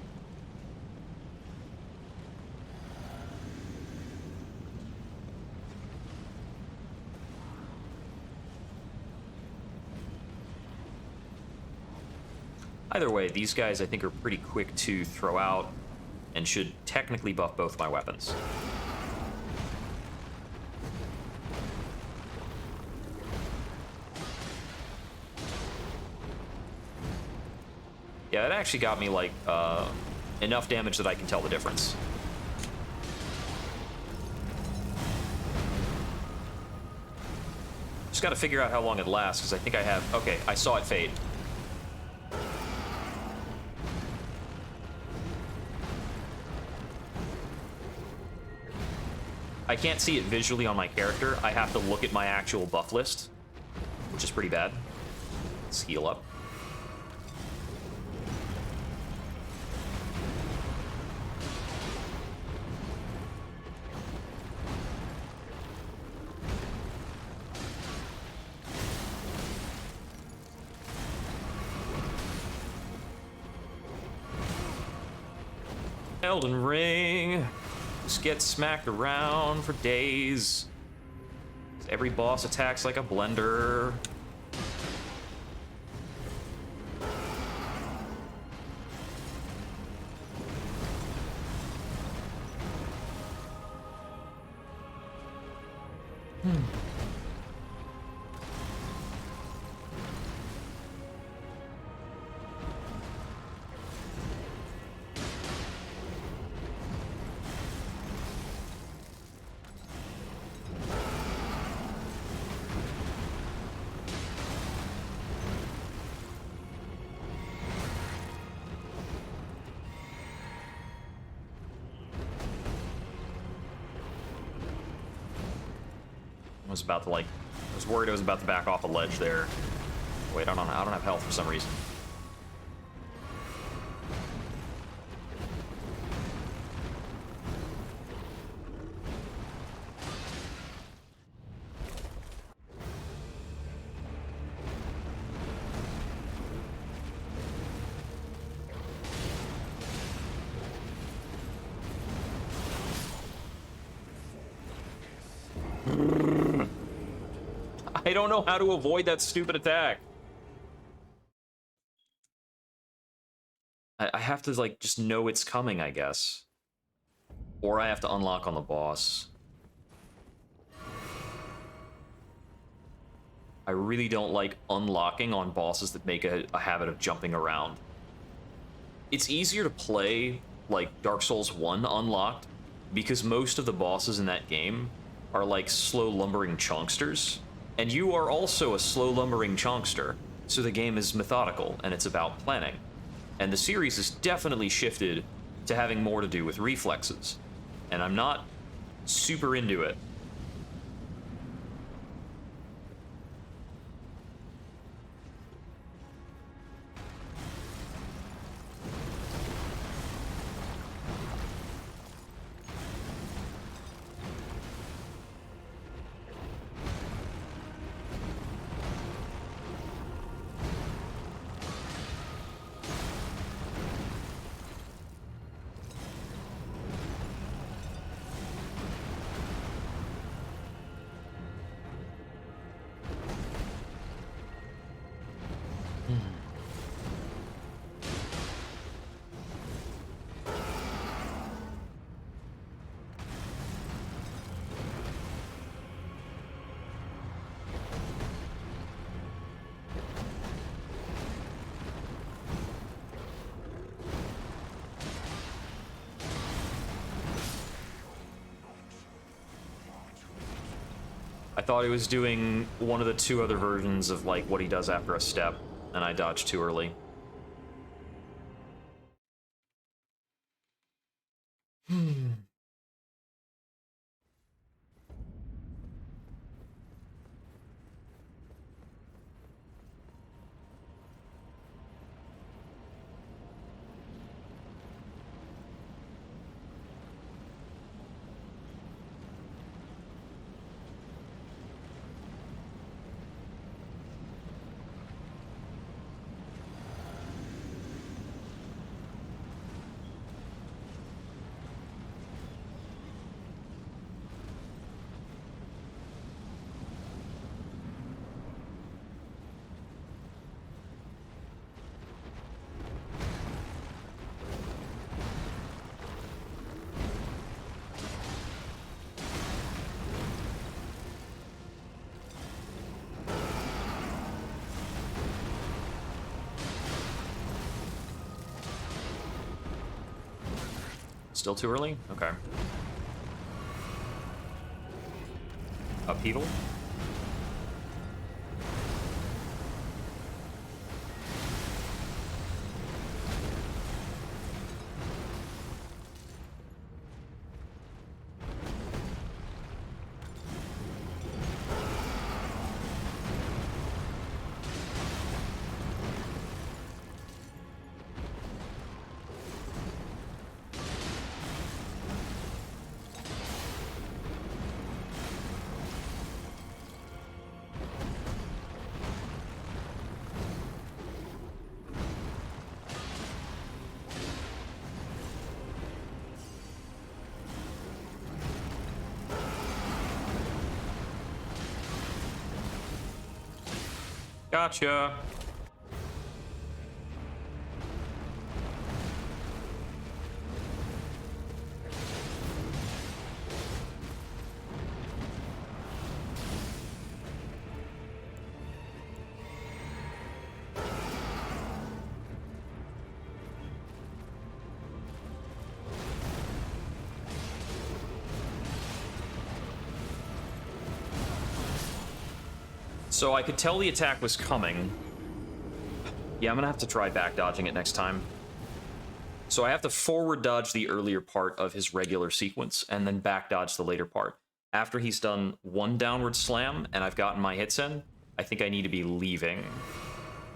Either way, these guys I think are pretty quick to throw out and should technically buff both my weapons. Yeah, that actually got me, like, enough damage that I can tell the difference. Just gotta figure out how long it lasts, because I think I have... Okay, I saw it fade. I can't see it visually on my character. I have to look at my actual buff list, which is pretty bad. Let's heal up. Elden Ring. Just get smacked around for days. Every boss attacks like a blender. I was about to, like, I was worried I was about to back off a ledge there. Wait, I don't have health for some reason. I don't know how to avoid that stupid attack. I have to, like, just know it's coming, I guess. Or I have to unlock on the boss. I really don't like unlocking on bosses that make a habit of jumping around. It's easier to play, like, Dark Souls 1 unlocked, because most of the bosses in that game are, like, slow lumbering chonksters, and you are also a slow lumbering chonkster, so the game is methodical, and it's about planning. And the series has definitely shifted to having more to do with reflexes, and I'm not super into it. I thought he was doing one of the two other versions of, like, what he does after a step, and I dodged too early. Still too early? Okay. Upheaval? Gotcha. So I could tell the attack was coming. Yeah, I'm gonna have to try back dodging it next time. So I have to forward dodge the earlier part of his regular sequence and then back dodge the later part. After he's done one downward slam and I've gotten my hits in, I think I need to be leaving.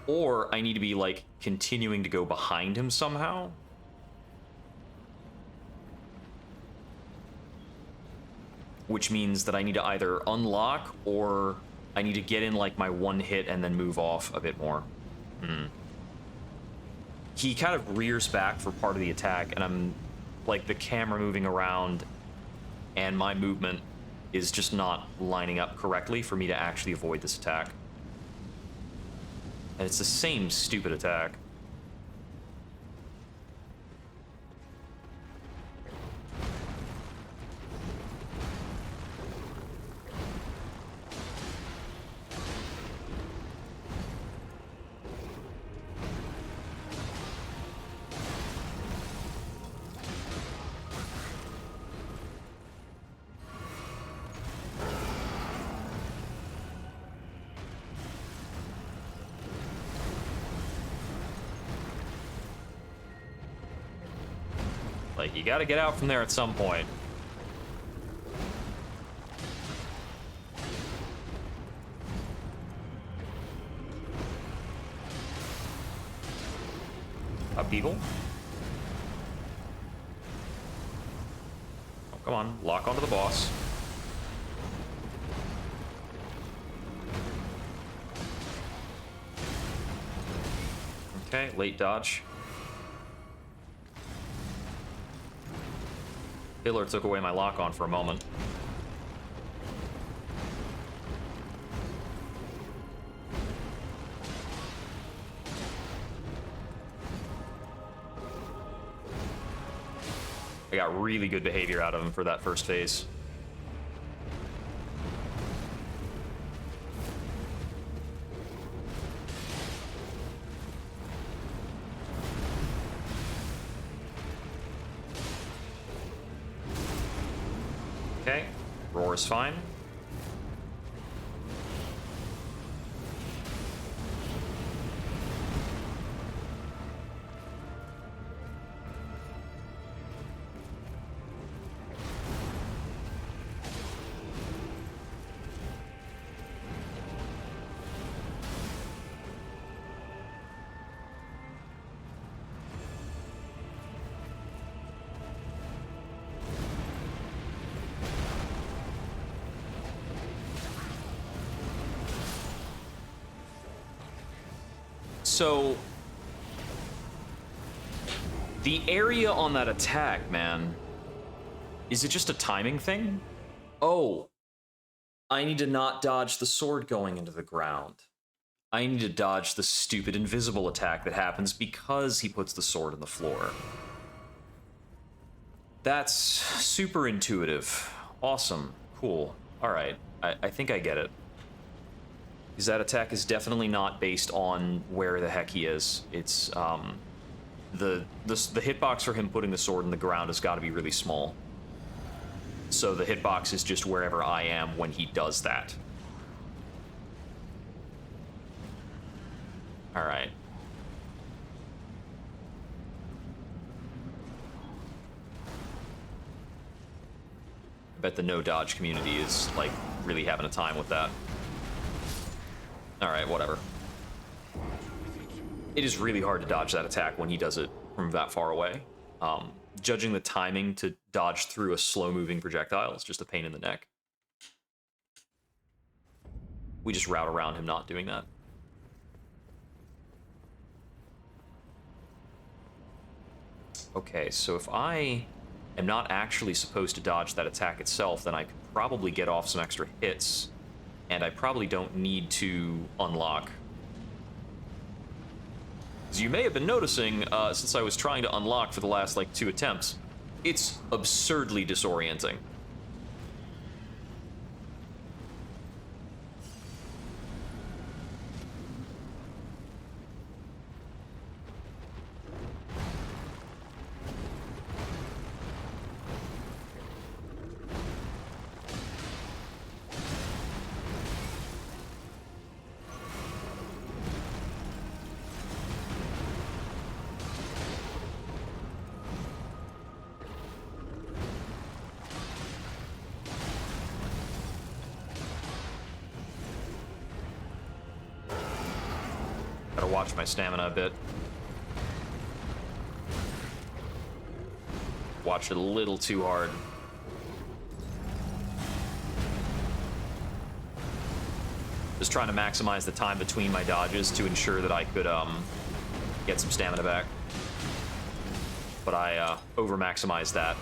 Or I need to be, like, continuing to go behind him somehow. Which means that I need to either unlock or I need to get in, like, my one hit and then move off a bit more. He kind of rears back for part of the attack, and I'm, like, the camera moving around and my movement is just not lining up correctly for me to actually avoid this attack. And it's the same stupid attack. Like, you gotta get out from there at some point. Upheaval? Oh, come on, lock onto the boss. Okay, late dodge. Pillar took away my lock on for a moment. I got really good behavior out of him for that first phase. Okay, roar is fine. So, the area on that attack, man, is it just a timing thing? Oh, I need to not dodge the sword going into the ground. I need to dodge the stupid invisible attack that happens because he puts the sword in the floor. That's super intuitive. Awesome. Cool. Alright, I think I get it. Because that attack is definitely not based on where the heck he is. It's, the hitbox for him putting the sword in the ground has got to be really small. So the hitbox is just wherever I am when he does that. Alright. I bet the no-dodge community is, like, really having a time with that. Alright, whatever. It is really hard to dodge that attack when he does it from that far away. Judging the timing to dodge through a slow-moving projectile is just a pain in the neck. We just route around him not doing that. Okay, so if I am not actually supposed to dodge that attack itself, then I could probably get off some extra hits, and I probably don't need to unlock. As you may have been noticing, since I was trying to unlock for the last, like, 2 attempts, it's absurdly disorienting. Watch my stamina a bit. Watched it a little too hard. Just trying to maximize the time between my dodges to ensure that I could get some stamina back. But I over-maximized that.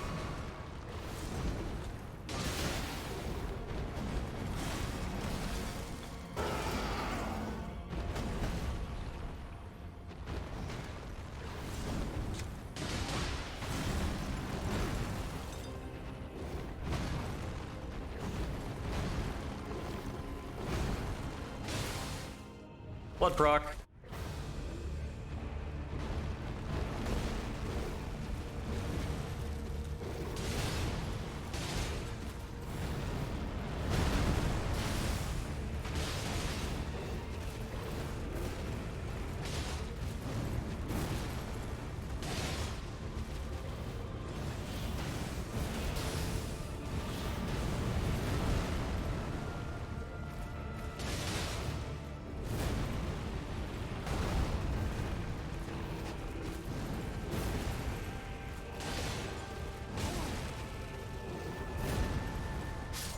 Blood proc.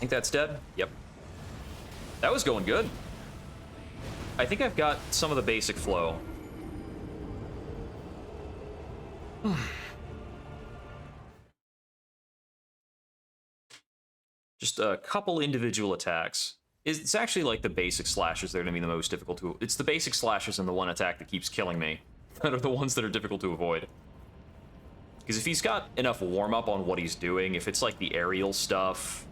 think that's dead. Yep. That was going good. I think I've got some of the basic flow. Just a couple individual attacks. It's actually like the basic slashes that are going to be the most difficult to... It's the basic slashes and the one attack that keeps killing me that are the ones that are difficult to avoid. Because if he's got enough warm-up on what he's doing, if it's like the aerial stuff,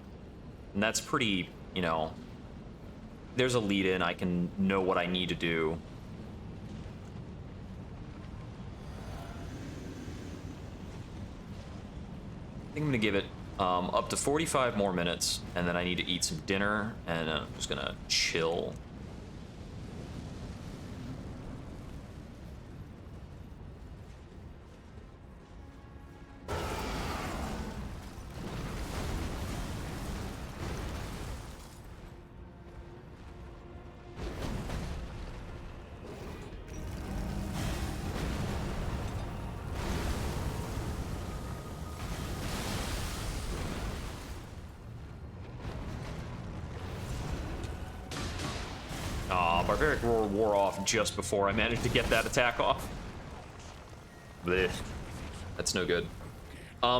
and that's pretty, you know... There's a lead-in, I can know what I need to do. I think I'm going to give it up to 45 more minutes, and then I need to eat some dinner, and I'm just going to chill. Barbaric Roar wore off just before I managed to get that attack off. Blech. That's no good.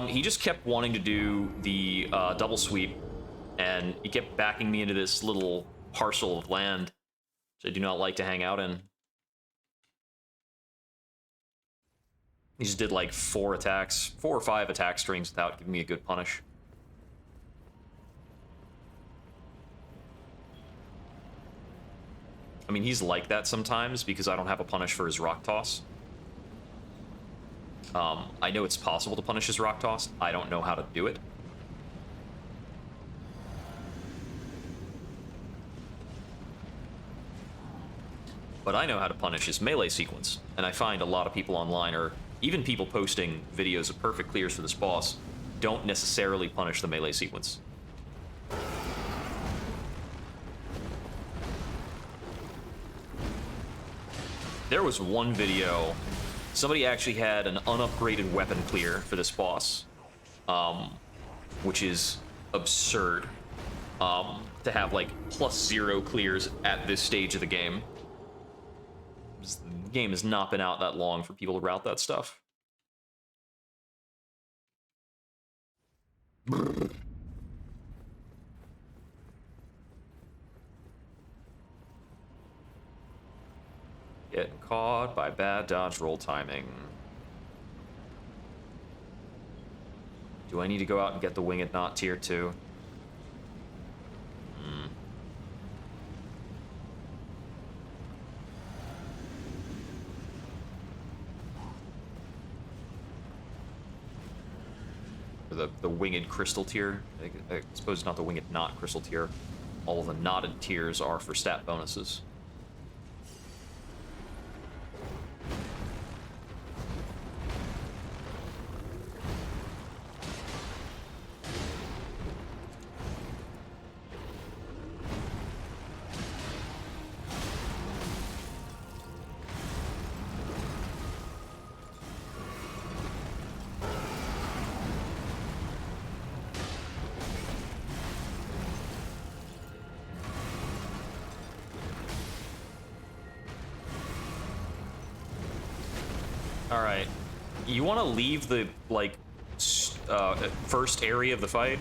He just kept wanting to do the double sweep, and he kept backing me into this little parcel of land, which I do not like to hang out in. He just did like 4 or 5 attack strings without giving me a good punish. I mean, he's like that sometimes because I don't have a punish for his rock toss. I know it's possible to punish his rock toss. I don't know how to do it. But I know how to punish his melee sequence, and I find a lot of people online, or even people posting videos of perfect clears for this boss, don't necessarily punish the melee sequence. There was one video, somebody actually had an unupgraded weapon clear for this boss, which is absurd, to have like +0 clears at this stage of the game. The game has not been out that long for people to route that stuff. Getting caught by bad dodge roll timing. Do I need to go out and get the Winged Knot tier 2? Or the Winged Crystal tier. I suppose not the Winged Knot Crystal tier. All of the knotted tiers are for stat bonuses. Alright. You want to leave the, like, first area of the fight?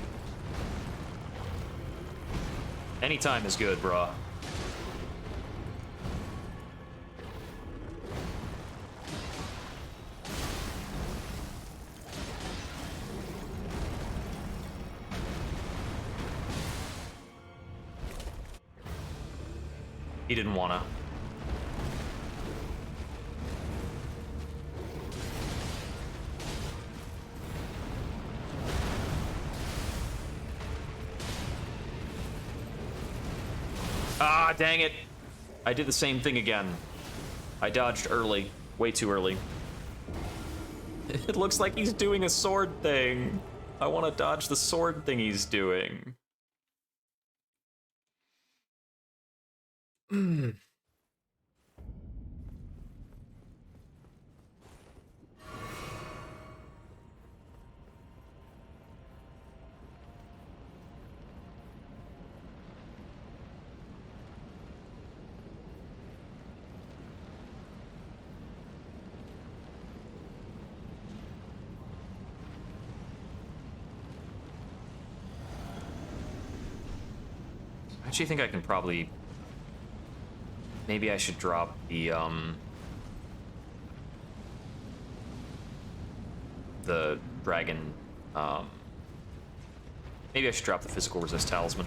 Anytime is good, bruh. He didn't wanna. Ah, dang it. I did the same thing again. I dodged early. Way too early. It looks like he's doing a sword thing. I want to dodge the sword thing he's doing. actually think I can probably... Maybe I should drop the dragon, maybe I should drop the physical resist talisman.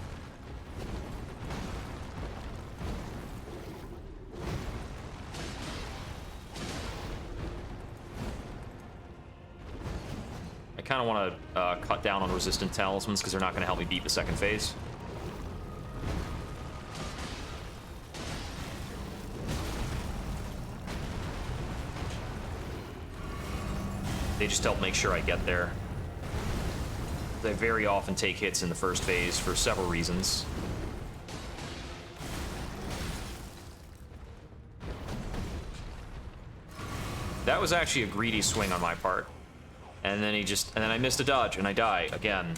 I kind of want to cut down on resistant talismans because they're not going to help me beat the second phase. They just help make sure I get there. They very often take hits in the first phase for several reasons. That was actually a greedy swing on my part. And then I missed a dodge and I die again.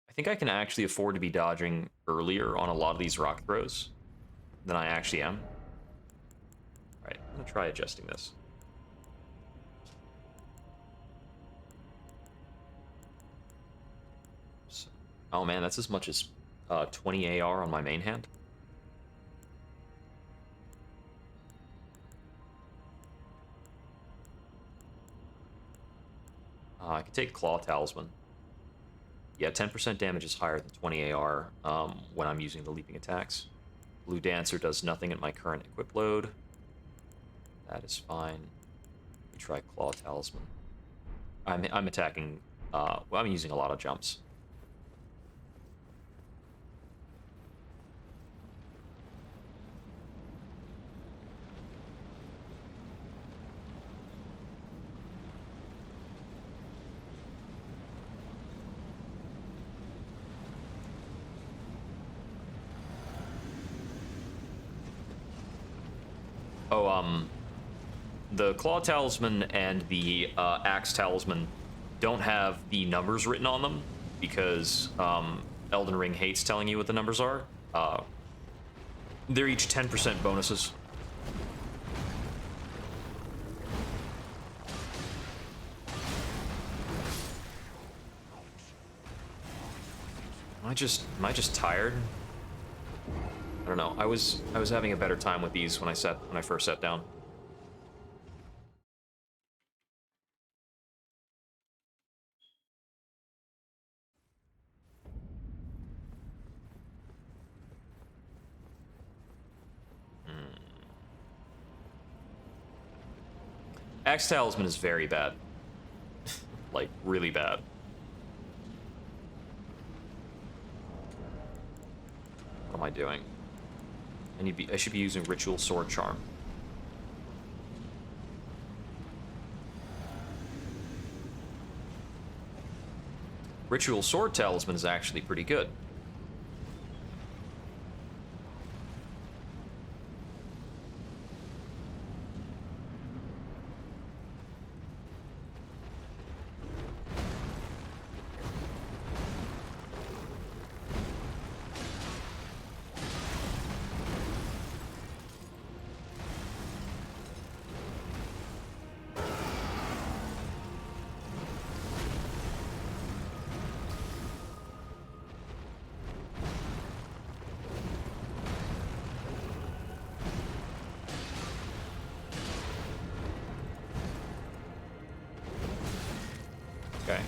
I think I can actually afford to be dodging earlier on a lot of these rock throws than I actually am. Alright, I'm gonna try adjusting this. So, oh man, that's as much as 20 AR on my main hand. I can take Claw Talisman. Yeah, 10% damage is higher than 20 AR when I'm using the leaping attacks. Blue Dancer does nothing at my current equip load. That is fine. Let me try Claw Talisman. I'm attacking... well, I'm using a lot of jumps. Oh, the Claw Talisman and the Axe Talisman don't have the numbers written on them because Elden Ring hates telling you what the numbers are. They're each 10% bonuses. Am I just tired? I don't know. I was having a better time with these when I first sat down. Axe Talisman is very bad. Like, really bad. What am I doing? I should be using Ritual Sword Charm. Ritual Sword Talisman is actually pretty good. Okay.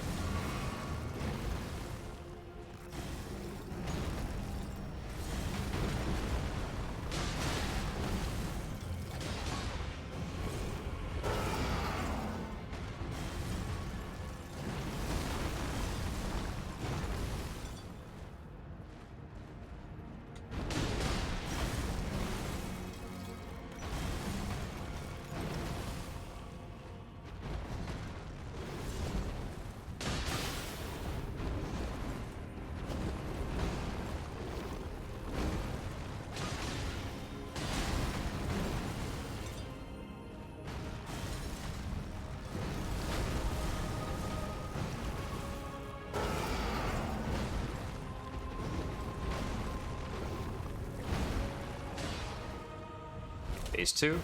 Phase 2.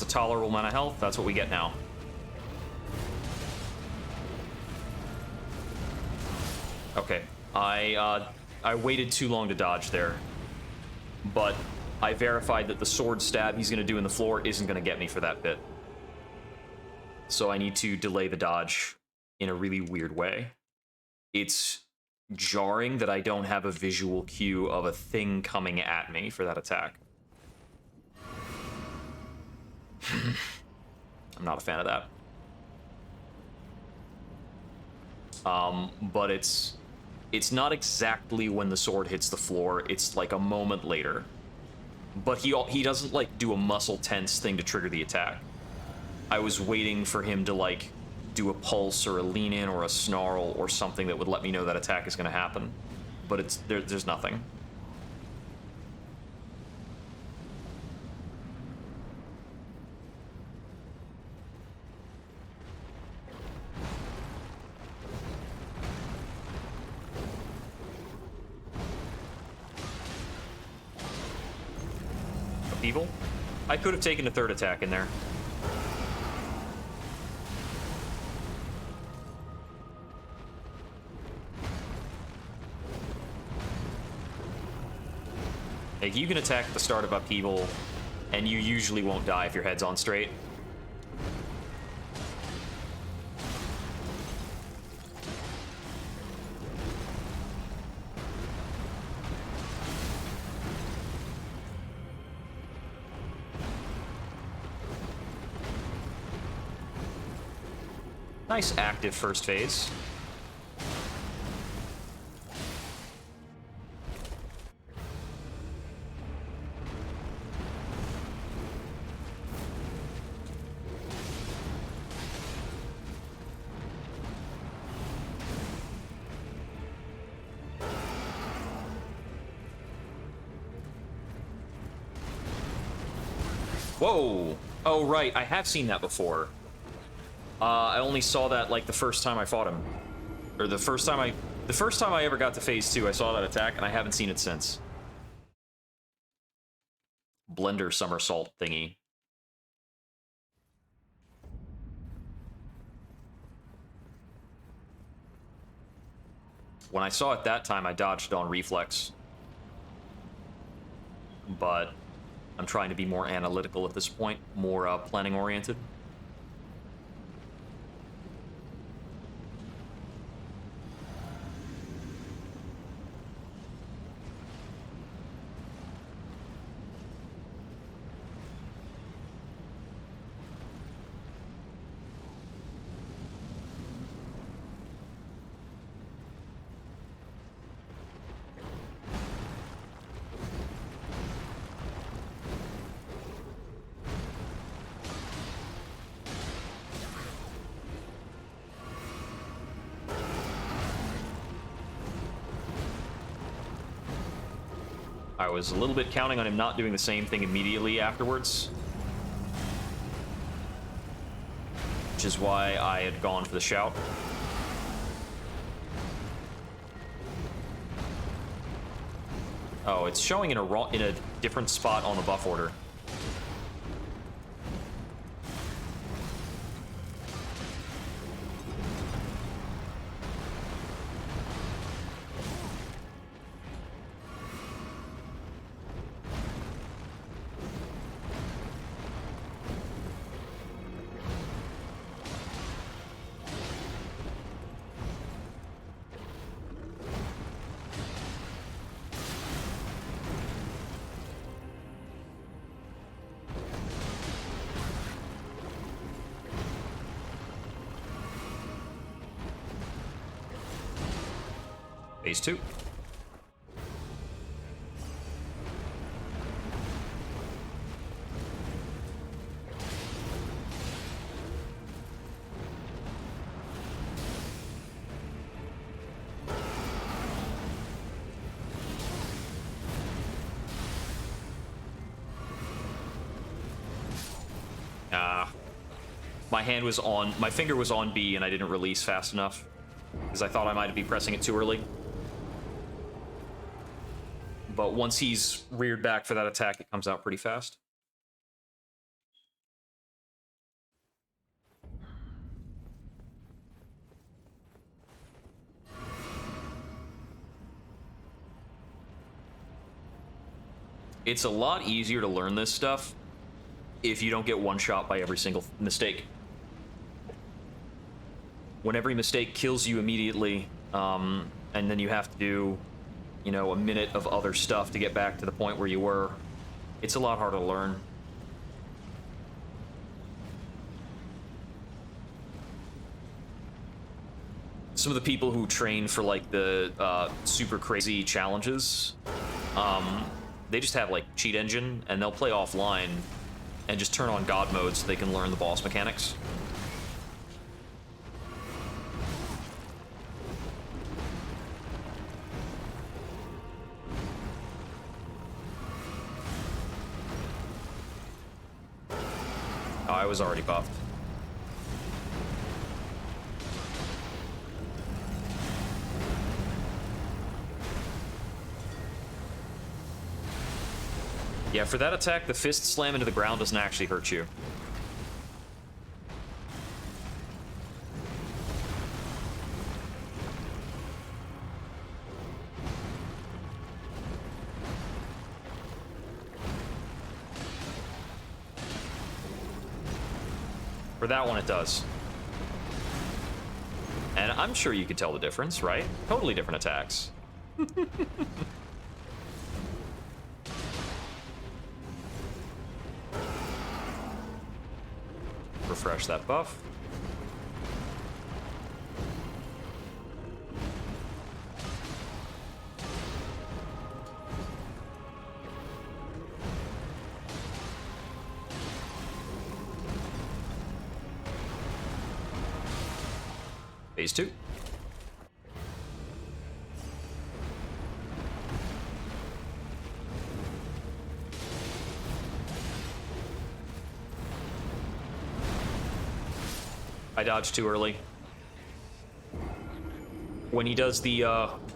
That's a tolerable amount of health. That's what we get now. Okay, I waited too long to dodge there, but I verified that the sword stab he's going to do in the floor isn't going to get me for that bit. So I need to delay the dodge in a really weird way. It's jarring that I don't have a visual cue of a thing coming at me for that attack. I'm not a fan of that. But it's not exactly when the sword hits the floor. It's like a moment later. But he doesn't like do a muscle tense thing to trigger the attack. I was waiting for him to like do a pulse or a lean in or a snarl or something that would let me know that attack is going to happen. But there's nothing. Evil? I could have taken a third attack in there. Like, you can attack at the start of Upheaval, and you usually won't die if your head's on straight. Nice active first phase. Whoa! Oh, right, I have seen that before. I only saw that, like, the first time I fought him. Or the first time I ever got to phase 2, I saw that attack, and I haven't seen it since. Blender somersault thingy. When I saw it that time, I dodged on reflex. But I'm trying to be more analytical at this point, more planning-oriented. I was a little bit counting on him not doing the same thing immediately afterwards. Which is why I had gone for the shout. Oh, it's showing in a different spot on the buff order. Phase 2. My finger was on B and I didn't release fast enough because I thought I might be pressing it too early. But once he's reared back for that attack, it comes out pretty fast. It's a lot easier to learn this stuff if you don't get one shot by every single mistake. When every mistake kills you immediately, and then you have to do, you know, a minute of other stuff to get back to the point where you were, it's a lot harder to learn. Some of the people who train for like the super crazy challenges, they just have like cheat engine and they'll play offline and just turn on God mode so they can learn the boss mechanics. Oh, I was already buffed. Yeah, for that attack, the fist slam into the ground doesn't actually hurt you. For that one, it does. And I'm sure you could tell the difference, right? Totally different attacks. Refresh that buff. Phase 2. I dodged too early. When he does the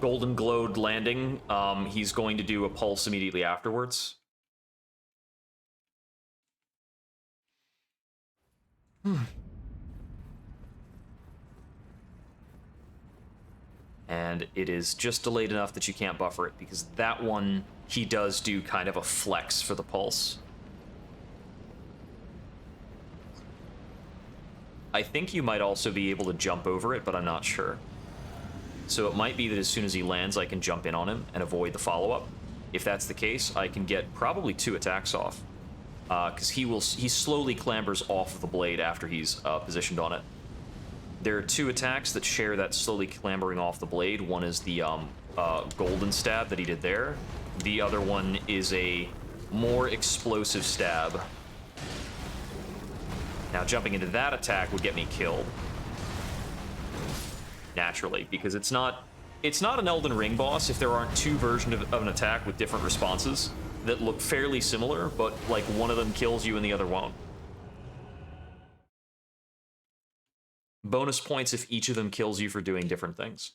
golden glowed landing, he's going to do a pulse immediately afterwards. And it is just delayed enough that you can't buffer it, because that one, he does do kind of a flex for the pulse. I think you might also be able to jump over it, but I'm not sure. So it might be that as soon as he lands, I can jump in on him and avoid the follow-up. If that's the case, I can get probably 2 attacks off. Because he slowly clambers off of the blade after he's positioned on it. There are 2 attacks that share that slowly clambering off the blade. One is the golden stab that he did there. The other one is a more explosive stab. Now, jumping into that attack would get me killed. Naturally, because it's not an Elden Ring boss if there aren't 2 versions of an attack with different responses that look fairly similar, but like one of them kills you and the other won't. Bonus points if each of them kills you for doing different things.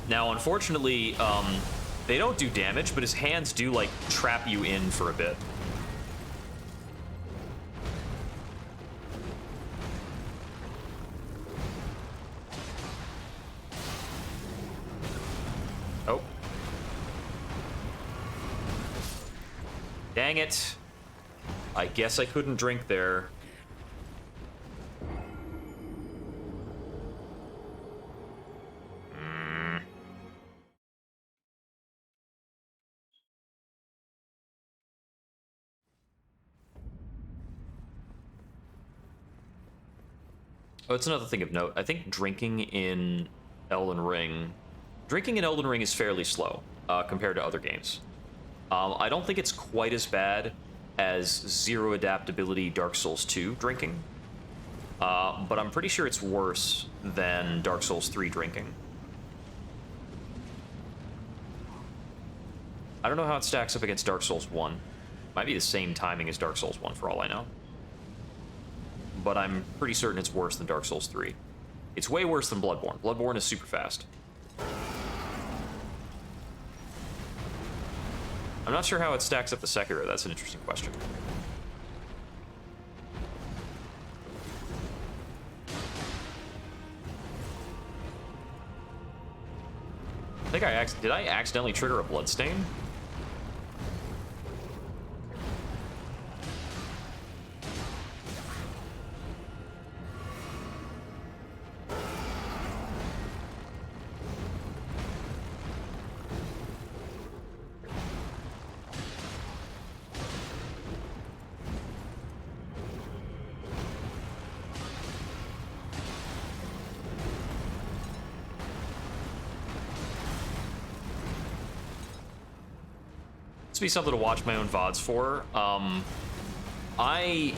Now, unfortunately, they don't do damage, but his hands do, like, trap you in for a bit. Oh. Dang it. I guess I couldn't drink there. Oh, it's another thing of note. I think Elden Ring, drinking in Elden Ring is fairly slow compared to other games. I don't think it's quite as bad as zero adaptability Dark Souls 2 drinking, but I'm pretty sure it's worse than Dark Souls 3 drinking. I don't know how it stacks up against Dark Souls 1. Might be the same timing as Dark Souls 1 for all I know. But I'm pretty certain it's worse than Dark Souls 3. It's way worse than Bloodborne. Bloodborne is super fast. I'm not sure how it stacks up to Sekiro. That's an interesting question. I think did I accidentally trigger a bloodstain? This would be something to watch my own VODs for. I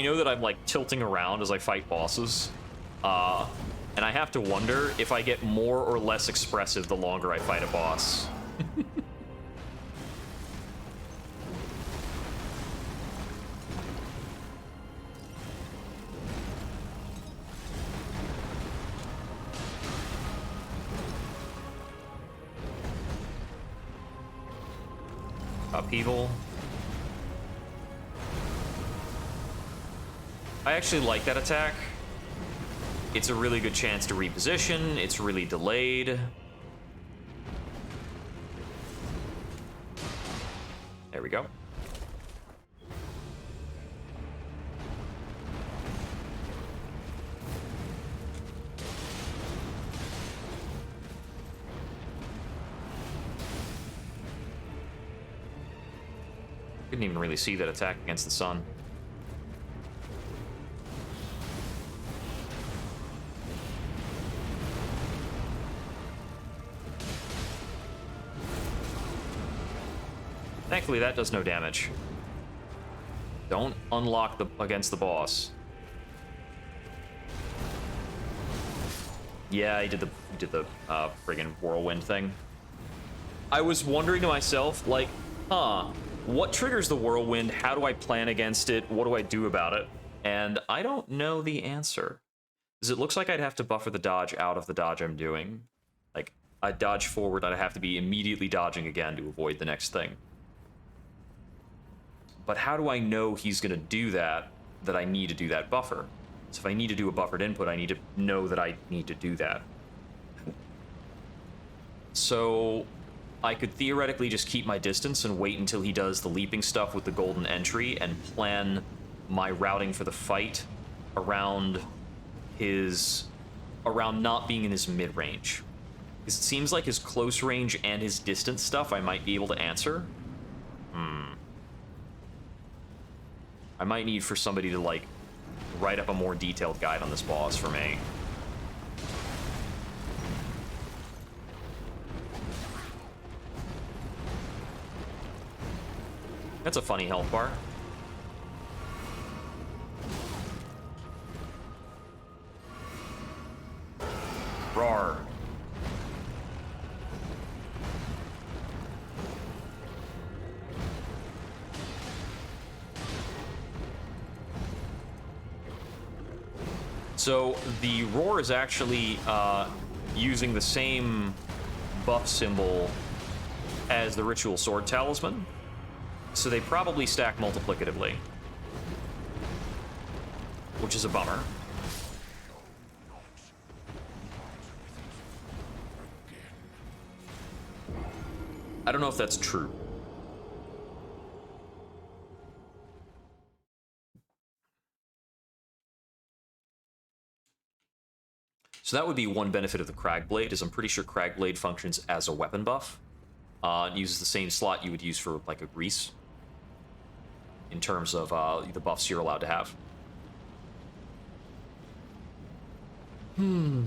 know that I'm like tilting around as I fight bosses, and I have to wonder if I get more or less expressive the longer I fight a boss. Upheaval. I actually like that attack. It's a really good chance to reposition. It's really delayed. There we go. Couldn't even really see that attack against the sun. Thankfully, that does no damage. Don't unlock against the boss. Yeah, he did the friggin' whirlwind thing. I was wondering to myself, like, what triggers the whirlwind? How do I plan against it? What do I do about it? And I don't know the answer. Because it looks like I'd have to buffer the dodge out of the dodge I'm doing. Like, I dodge forward, I'd have to be immediately dodging again to avoid the next thing. But how do I know he's going to do that I need to do that buffer? So if I need to do a buffered input, I need to know that I need to do that. So I could theoretically just keep my distance and wait until he does the leaping stuff with the golden entry and plan my routing for the fight around not being in his mid-range. Because it seems like his close range and his distance stuff I might be able to answer. I might need for somebody to, like, write up a more detailed guide on this boss for me. That's a funny health bar. Roar. So the roar is actually using the same buff symbol as the ritual sword talisman. So they probably stack multiplicatively, which is a bummer. I don't know if that's true. So that would be one benefit of the Cragblade, is I'm pretty sure Cragblade functions as a weapon buff. It uses the same slot you would use for, like, a grease, in terms of the buffs you're allowed to have. Hmm.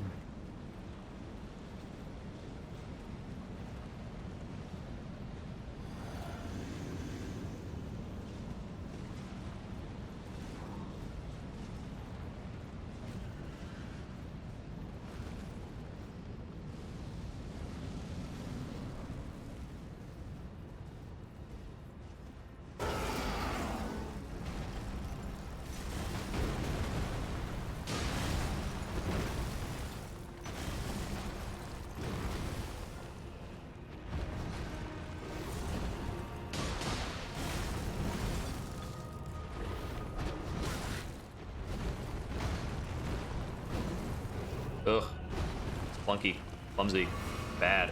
Ugh. It's clunky. Clumsy. Bad.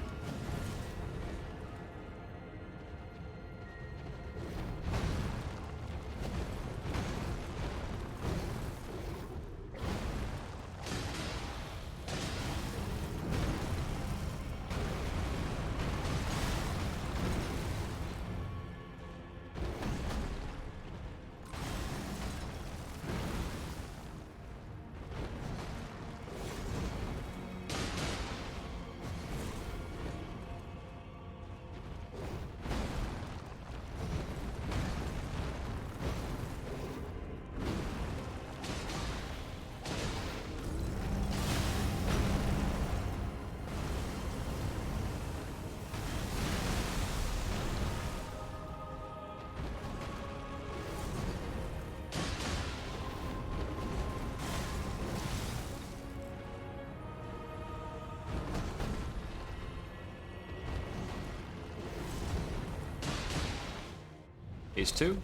Phase 2.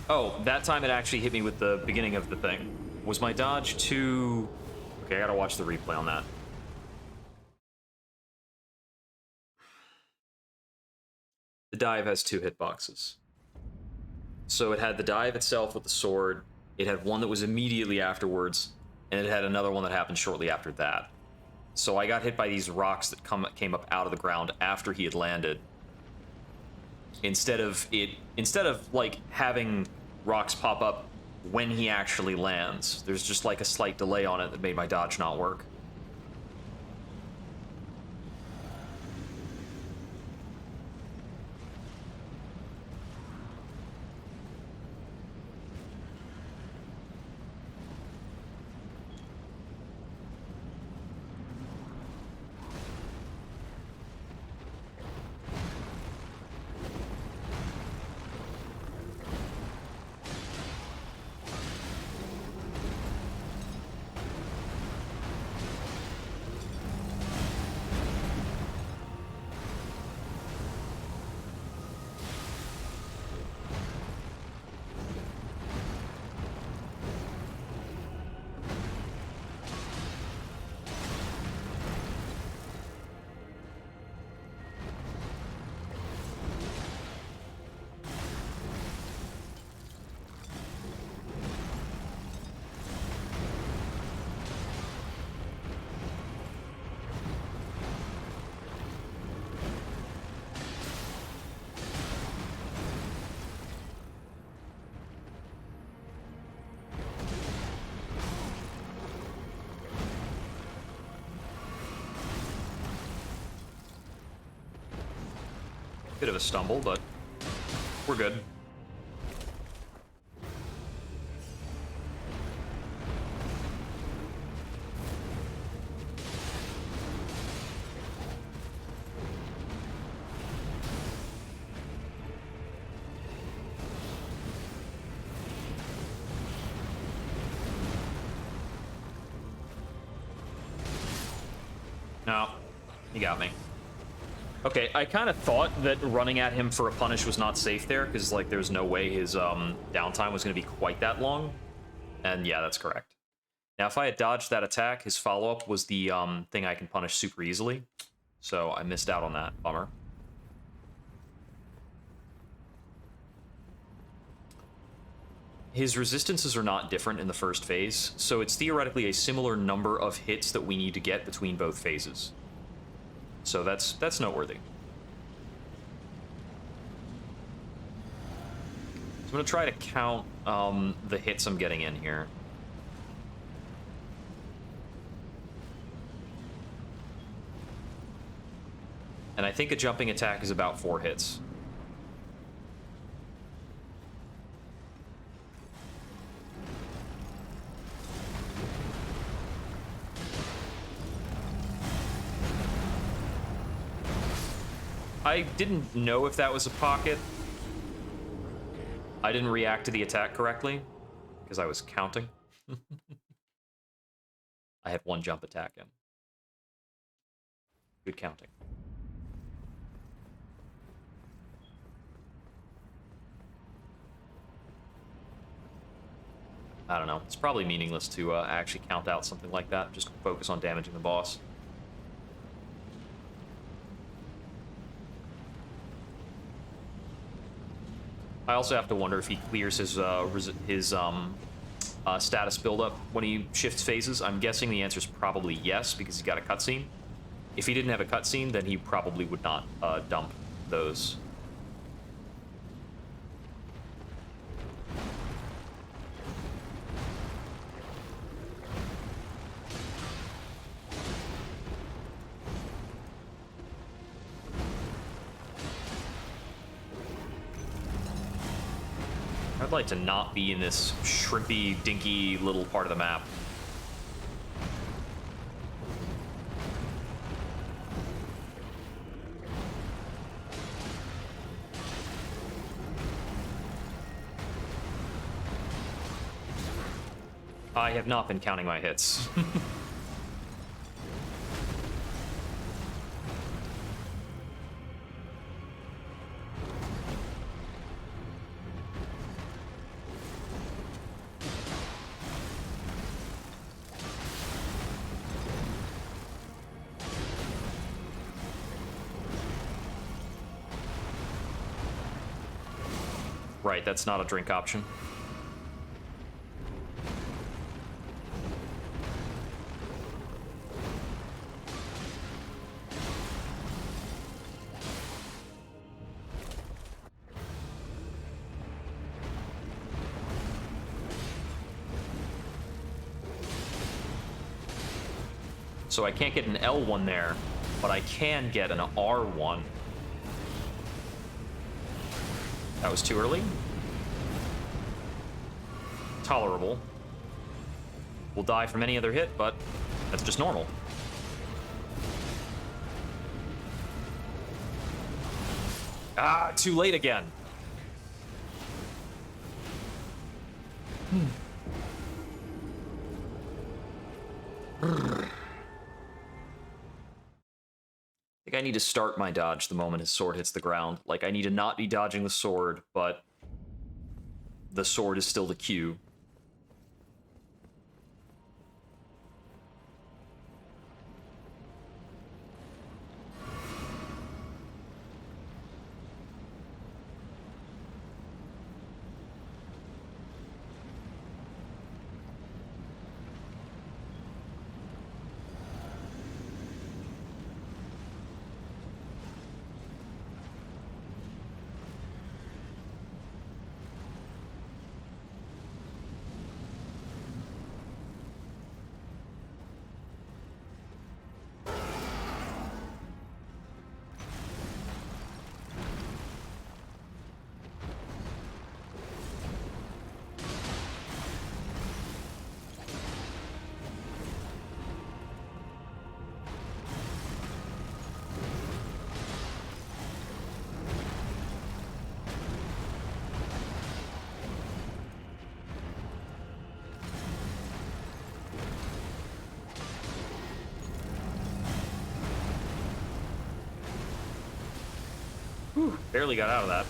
Oh, that time it actually hit me with the beginning of the thing. Was my dodge too... Okay, I gotta watch the replay on that. The dive has 2 hitboxes. So it had the dive itself with the sword, it had one that was immediately afterwards, and it had another one that happened shortly after that. So I got hit by these rocks that came up out of the ground after he had landed. Instead of like having rocks pop up when he actually lands, there's just like a slight delay on it that made my dodge not work. Bit of a stumble, but we're good. No, he got me. Okay, I kind of thought that running at him for a punish was not safe there, because, like, there's no way his downtime was going to be quite that long. And yeah, that's correct. Now, if I had dodged that attack, his follow-up was the thing I can punish super easily. So I missed out on that. Bummer. His resistances are not different in the first phase, so it's theoretically a similar number of hits that we need to get between both phases. So that's noteworthy. So I'm gonna try to count the hits I'm getting in here. And I think a jumping attack is about 4 hits. I didn't know if that was a pocket. I didn't react to the attack correctly because I was counting. I had 1 jump attack in. Good counting. I don't know. It's probably meaningless to actually count out something like that. Just focus on damaging the boss. I also have to wonder if he clears his status buildup when he shifts phases. I'm guessing the answer is probably yes, because he's got a cutscene. If he didn't have a cutscene, then he probably would not dump those. I'd like to not be in this shrimpy, dinky little part of the map. I have not been counting my hits. Right, that's not a drink option. So I can't get an L1 there, but I can get an R1. That was too early. Tolerable. We'll die from any other hit, but that's just normal. Ah, too late again. I think I need to start my dodge the moment his sword hits the ground. Like, I need to not be dodging the sword, but the sword is still the cue. Whew, barely got out of that.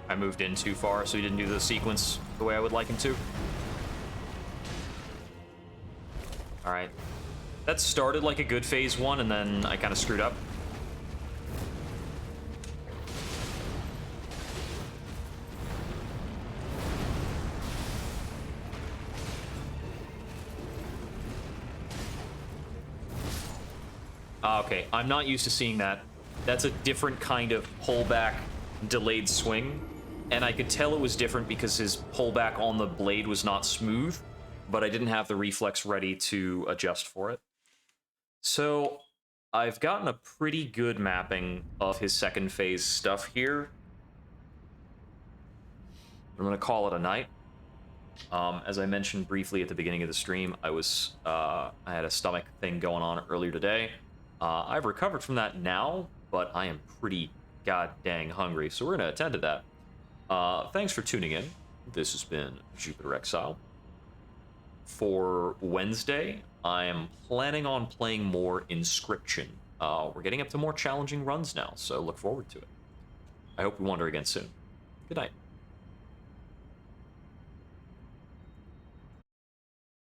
I moved in too far, so he didn't do the sequence the way I would like him to. Alright. That started like a good phase 1, and then I kind of screwed up. Okay, I'm not used to seeing that. That's a different kind of pullback delayed swing, and I could tell it was different because his pullback on the blade was not smooth, but I didn't have the reflex ready to adjust for it. So I've gotten a pretty good mapping of his second phase stuff here. I'm going to call it a night. As I mentioned briefly at the beginning of the stream, I had a stomach thing going on earlier today. I've recovered from that now, but I am pretty god dang hungry, so we're going to attend to that. Thanks for tuning in. This has been Jupiter Exile. For Wednesday, I am planning on playing more Inscription. We're getting up to more challenging runs now, so look forward to it. I hope we wander again soon. Good night.